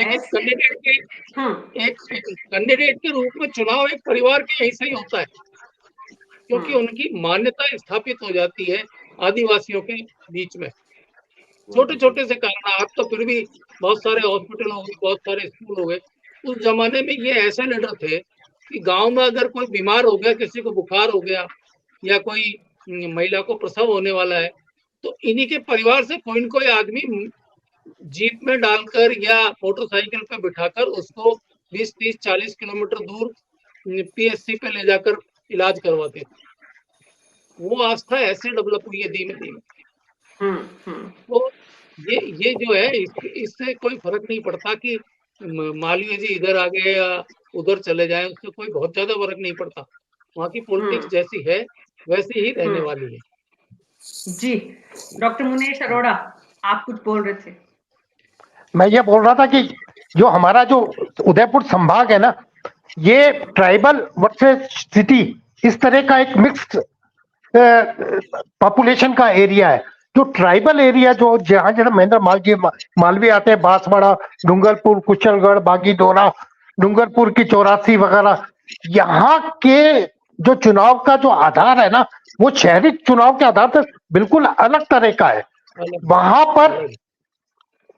कैंडिडेट के रूप में चुनाव एक परिवार के ऐसा ही होता है, क्योंकि उनकी मान्यता स्थापित हो जाती है आदिवासियों के बीच में। छोटे छोटे से कारण, आप तो फिर भी बहुत सारे हॉस्पिटल हो गए, बहुत सारे स्कूल हो गए। उस जमाने में ये ऐसे लीडर थे कि गांव में अगर कोई बीमार हो गया, किसी को बुखार हो गया या कोई महिला को प्रसव होने वाला है, तो इन्हीं के परिवार से कोई न कोई आदमी जीप में डालकर या मोटरसाइकिल पे बिठाकर उसको 20, 30, 40 किलोमीटर दूर पीएचसी पे ले जाकर इलाज करवाते थे। वो आस्था ऐसे डेवलप हुई है धीमे धीमे। तो ये जो है, इससे कोई फर्क नहीं पड़ता कि मालवीय जी इधर आ गए या उधर चले जाए, उससे कोई बहुत ज्यादा फर्क नहीं पड़ता। वहाँ की पॉलिटिक्स जैसी है वैसी ही रहने वाली है। जी, डॉक्टर मुनेश अरोड़ा, आप कुछ बोल रहे थे। मैं ये बोल रहा था कि जो हमारा जो उदयपुर संभाग है ना, ये ट्राइबल वर्सेस सिटी इस तरह का एक मिक्स्ड पॉपुलेशन का एरिया है। जो ट्राइबल एरिया जो जहाँ जहाँ महेंद्र मालवीय आते हैं, बांसवाड़ा, डूंगरपुर, कुशलगढ़, बागीदोरा, डूंगरपुर की 84 वगैरह, यहाँ के जो चुनाव का जो आधार है ना, वो शहरी चुनाव के आधार से बिल्कुल अलग तरह का है। वहां पर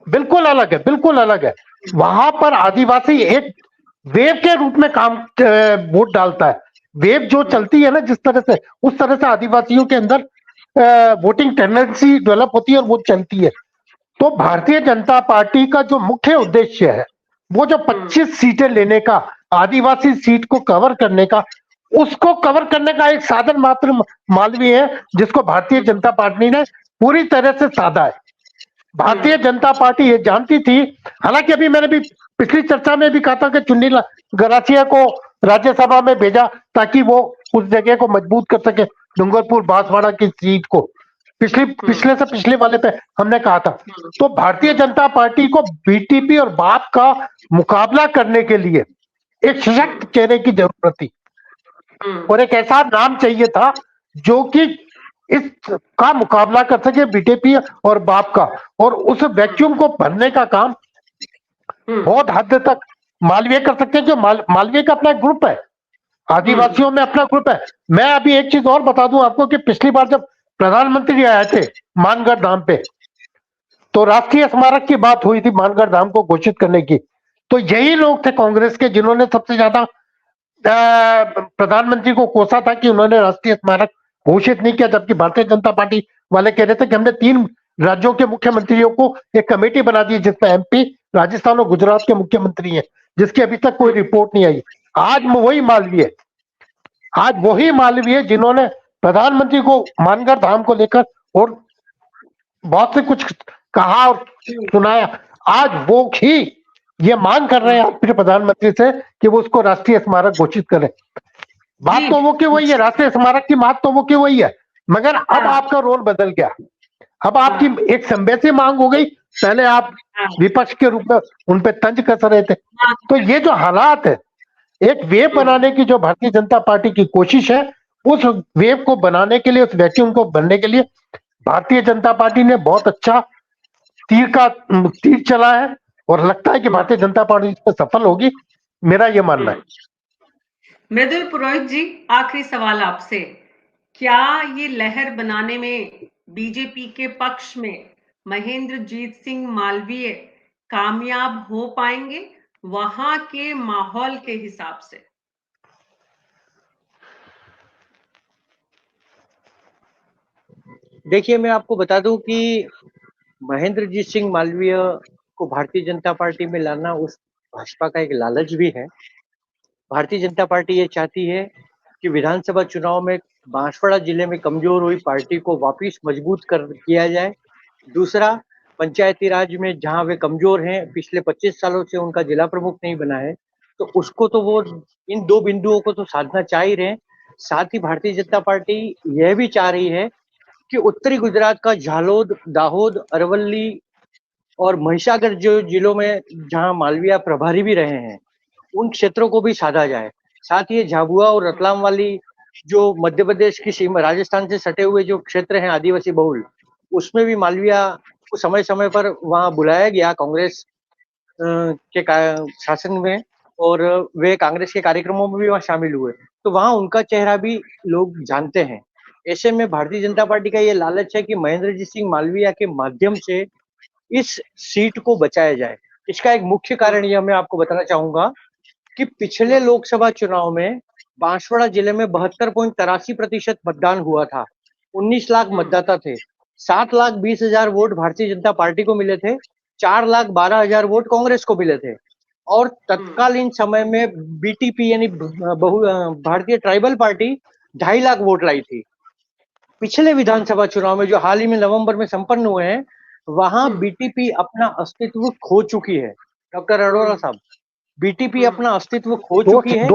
बिल्कुल अलग है, बिल्कुल अलग है। वहां पर आदिवासी एक वेव के रूप में काम वोट डालता है। वेव जो चलती है ना जिस तरह से, उस तरह से आदिवासियों के अंदर वोटिंग टेंडेंसी डेवलप होती है और वो चलती है। तो भारतीय जनता पार्टी का जो मुख्य उद्देश्य है, वो जो 25 सीटें लेने का, आदिवासी सीट को कवर करने का, उसको कवर करने का एक साधन मात्र मालवीय है, जिसको भारतीय जनता पार्टी ने पूरी तरह से साधा है। भारतीय जनता पार्टी ये जानती थी, हालांकि अभी मैंने भी पिछली चर्चा में भी कहा था कि चुन्नी गरासिया को राज्यसभा में भेजा ताकि वो उस जगह को मजबूत कर सके, डूंगरपुर बांसवाड़ा की सीट को। पिछले से पिछले वाले पे हमने कहा था। तो भारतीय जनता पार्टी को बीटीपी और बाप का मुकाबला करने के लिए एक सशक्त चेहरे की जरूरत थी और एक ऐसा नाम चाहिए था जो कि इस का मुकाबला कर सके, बीटीपी और बाप का। और उस वैक्यूम को भरने का काम बहुत हद तक मालवीय कर सकते हैं, जो मालवीय का अपना ग्रुप है, आदिवासियों में अपना ग्रुप है। मैं अभी एक चीज और बता दूं आपको कि पिछली बार जब प्रधानमंत्री आए थे मानगढ़ धाम पे, तो राष्ट्रीय स्मारक की बात हुई थी मानगढ़ धाम को घोषित करने की। तो यही लोग थे कांग्रेस के जिन्होंने सबसे ज्यादा प्रधानमंत्री को कोसा था कि उन्होंने राष्ट्रीय स्मारक घोषित नहीं किया, जबकि भारतीय जनता पार्टी वाले कह रहे थे कि हमने 3 राज्यों के मुख्यमंत्रियों को एक कमेटी बना दी जिसमें एमपी, राजस्थान और गुजरात के मुख्यमंत्री हैं, जिसकी अभी तक कोई रिपोर्ट नहीं आई। आज वही मालवीय जिन्होंने प्रधानमंत्री को मानगढ़ धाम को लेकर और बहुत से कुछ कहा और सुनाया, आज वो ही ये मांग कर रहे हैं अपने प्रधानमंत्री से कि वो उसको राष्ट्रीय स्मारक घोषित करें। बात तो वो की वही है, राष्ट्रीय स्मारक की बात तो वो की वही है, मगर अब आपका रोल बदल गया। अब आपकी एक संवैसी मांग हो गई, पहले आप विपक्ष के रूप में उन पे तंज कस रहे थे। तो ये जो हालात है, एक वेव बनाने की जो भारतीय जनता पार्टी की कोशिश है, उस वेव को बनाने के लिए, उस वैक्यूम को बनने के लिए भारतीय जनता पार्टी ने बहुत अच्छा तीर चला है और लगता है कि भारतीय जनता पार्टी इसमें सफल होगी, मेरा ये मानना है। मृदुल पुरोहित जी, आखिरी सवाल आपसे, क्या ये लहर बनाने में बीजेपी के पक्ष में महेंद्रजीत सिंह मालवीय कामयाब हो पाएंगे वहां के माहौल के हिसाब से? देखिए, मैं आपको बता दूं कि महेंद्रजीत सिंह मालवीय को भारतीय जनता पार्टी में लाना उस भाजपा का एक लालच भी है। भारतीय जनता पार्टी ये चाहती है कि विधानसभा चुनाव में बांसवाड़ा जिले में कमजोर हुई पार्टी को वापस मजबूत किया जाए। दूसरा, पंचायती राज में जहां वे कमजोर हैं, पिछले 25 सालों से उनका जिला प्रमुख नहीं बना है, तो उसको तो वो इन 2 बिंदुओं को तो साधना चाह ही रहे हैं। साथ ही भारतीय जनता पार्टी यह भी चाह रही है कि उत्तरी गुजरात का झालोद, दाहोद, अरवली और महिसागर जो जिलों में जहां मालवीय प्रभारी भी रहे हैं, उन क्षेत्रों को भी साधा जाए। साथ ही झाबुआ और रतलाम वाली जो मध्य प्रदेश की सीमा, राजस्थान से सटे हुए जो क्षेत्र हैं आदिवासी बहुल, उसमें भी मालवीय को समय समय पर वहां बुलाया गया कांग्रेस के शासन में, और वे कांग्रेस के कार्यक्रमों में भी वहां शामिल हुए, तो वहां उनका चेहरा भी लोग जानते हैं। ऐसे में भारतीय जनता पार्टी का ये लालच है कि महेंद्रजीत सिंह मालवीय के माध्यम से इस सीट को बचाया जाए। इसका एक मुख्य कारण यह मैं आपको बताना चाहूंगा कि पिछले लोकसभा चुनाव में बांसवाड़ा जिले में 72.83% मतदान हुआ था। 19 लाख मतदाता थे, 7,20,000 वोट भारतीय जनता पार्टी को मिले थे, 4,12,000 वोट कांग्रेस को मिले थे, और तत्कालीन समय में बीटीपी यानी भारतीय ट्राइबल पार्टी 2.5 लाख वोट लाई थी। पिछले विधानसभा चुनाव में जो हाल ही में नवंबर में संपन्न हुए हैं, वहां बीटीपी अपना अस्तित्व खो चुकी है। डॉक्टर अरोड़ा साहब, बीटीपी अपना अस्तित्व खो दो चुकी है।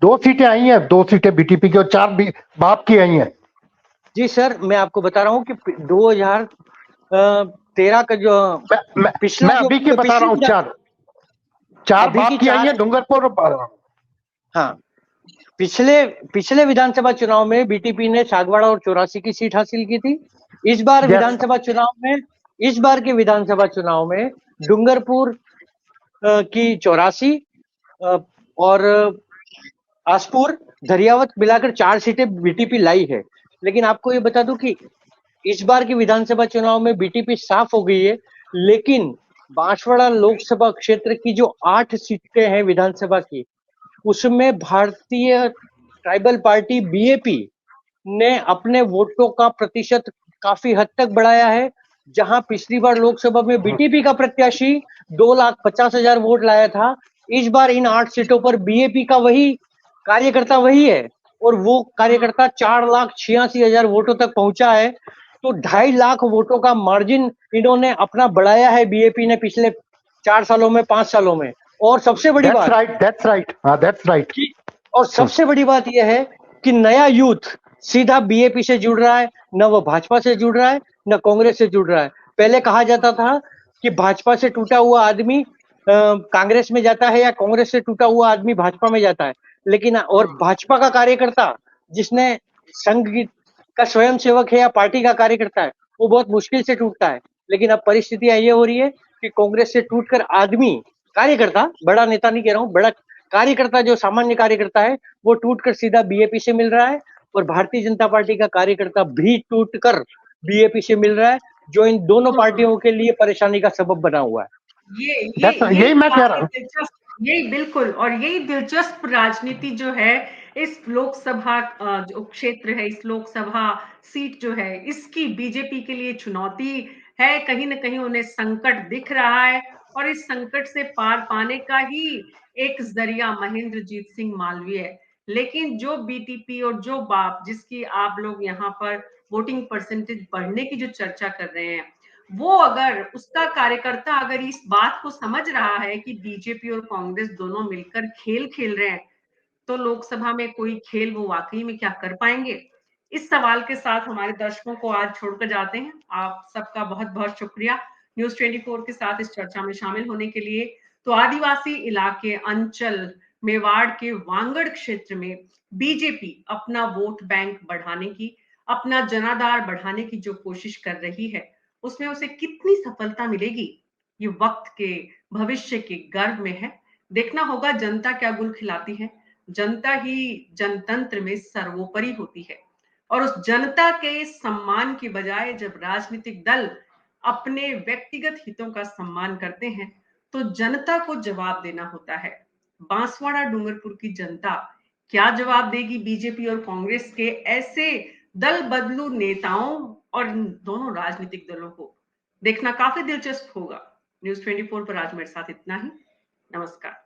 दो सीटें आई हैं, 2 सीटें बीटीपी की और 4 बाप की आई हैं। जी सर, मैं आपको बता रहा हूँ कि 2013 का जो पिछला मैं अभी की बता रहा हूँ, 4 अभी बाप की की आई 4 हैं, डूंगरपुर। हाँ, पिछले विधानसभा चुनाव में बीटीपी ने सागवाड़ा और 84 की सीट हासिल की थी। इस बार के विधानसभा चुनाव में डूंगरपुर की 84 और आसपुर, धरियावत मिलाकर 4 सीटें बीटीपी लाई है। लेकिन आपको ये बता दूं कि इस बार के विधानसभा चुनाव में बीटीपी साफ हो गई है, लेकिन बांसवाड़ा लोकसभा क्षेत्र की जो 8 सीटें हैं विधानसभा की, उसमें भारतीय ट्राइबल पार्टी बीएपी ने अपने वोटों का प्रतिशत काफी हद तक बढ़ाया है। जहां पिछली बार लोकसभा में बीटीपी का प्रत्याशी 2,50,000 वोट लाया था, इस बार इन 8 सीटों पर बीएपी का वही कार्यकर्ता वही है और वो कार्यकर्ता 4,86,000 वोटों तक पहुंचा है। तो 2.5 लाख वोटों का मार्जिन इन्होंने अपना बढ़ाया है बीएपी ने पिछले 4 सालों में, 5 सालों में। और सबसे बड़ी बात, दैट्स राइट। और सबसे बड़ी बात यह है कि नया यूथ सीधा बीएपी से जुड़ रहा है, न वो भाजपा से जुड़ रहा है, न कांग्रेस से जुड़ रहा है। पहले कहा जाता था कि भाजपा से टूटा हुआ आदमी कांग्रेस में जाता है या कांग्रेस से टूटा हुआ आदमी भाजपा में जाता है, लेकिन और भाजपा का कार्यकर्ता जिसने संघ का स्वयंसेवक है या पार्टी का कार्यकर्ता है, वो बहुत मुश्किल से टूटता है। लेकिन अब परिस्थितियां ये हो रही है कि कांग्रेस से टूटकर आदमी, कार्यकर्ता, बड़ा नेता नहीं कह रहा हूं, बड़ा कार्यकर्ता जो सामान्य कार्यकर्ता है, वो टूटकर सीधा बीएपी से मिल रहा है और भारतीय जनता पार्टी का कार्यकर्ता भी टूटकर बीएपी से मिल रहा है, जो इन दोनों पार्टियों के लिए परेशानी का सबब बना हुआ है। यही मैं कह रहा हूँ। यही बिल्कुल, और यही दिलचस्प राजनीति जो है इस लोकसभा जो क्षेत्र है, इस लोकसभा सीट जो है, इसकी बीजेपी के लिए चुनौती है। कहीं ना कहीं उन्हें संकट दिख रहा है और इस संकट से पार पाने का ही एक जरिया महेंद्रजीत सिंह मालवीय है। लेकिन जो बीटीपी और जो बाप जिसकी आप लोग यहाँ पर वोटिंग परसेंटेज बढ़ने की जो चर्चा कर रहे हैं, वो अगर उसका कार्यकर्ता अगर इस बात को समझ रहा है कि बीजेपी और कांग्रेस दोनों मिलकर खेल खेल रहे हैं, तो लोकसभा में कोई खेल वो वाकई में क्या कर पाएंगे? इस सवाल के साथ हमारे दर्शकों को आज छोड़कर जाते हैं। आप सबका बहुत बहुत शुक्रिया न्यूज़ 24 के साथ इस चर्चा में शामिल होने के लिए। तो आदिवासी इलाके अंचल मेवाड़ के वांगड़ क्षेत्र में बीजेपी अपना वोट बैंक बढ़ाने की, अपना जनाधार बढ़ाने की जो कोशिश कर रही है, उसमें उसे कितनी सफलता मिलेगी, ये वक्त के भविष्य के गर्भ में है। देखना होगा जनता क्या गुल खिलाती है। जनता ही जनतंत्र में सर्वोपरि होती है और उस जनता के सम्मान की बजाय जब राजनीतिक दल अपने व्यक्तिगत हितों का सम्मान करते हैं, तो जनता को जवाब देना होता है। बांसवाड़ा डूंगरपुर की जनता क्या जवाब देगी बीजेपी और कांग्रेस के ऐसे दल बदलू नेताओं और इन दोनों राजनीतिक दलों को? देखना काफी दिलचस्प होगा। न्यूज़ 24 पर आज मेरे साथ इतना ही। नमस्कार।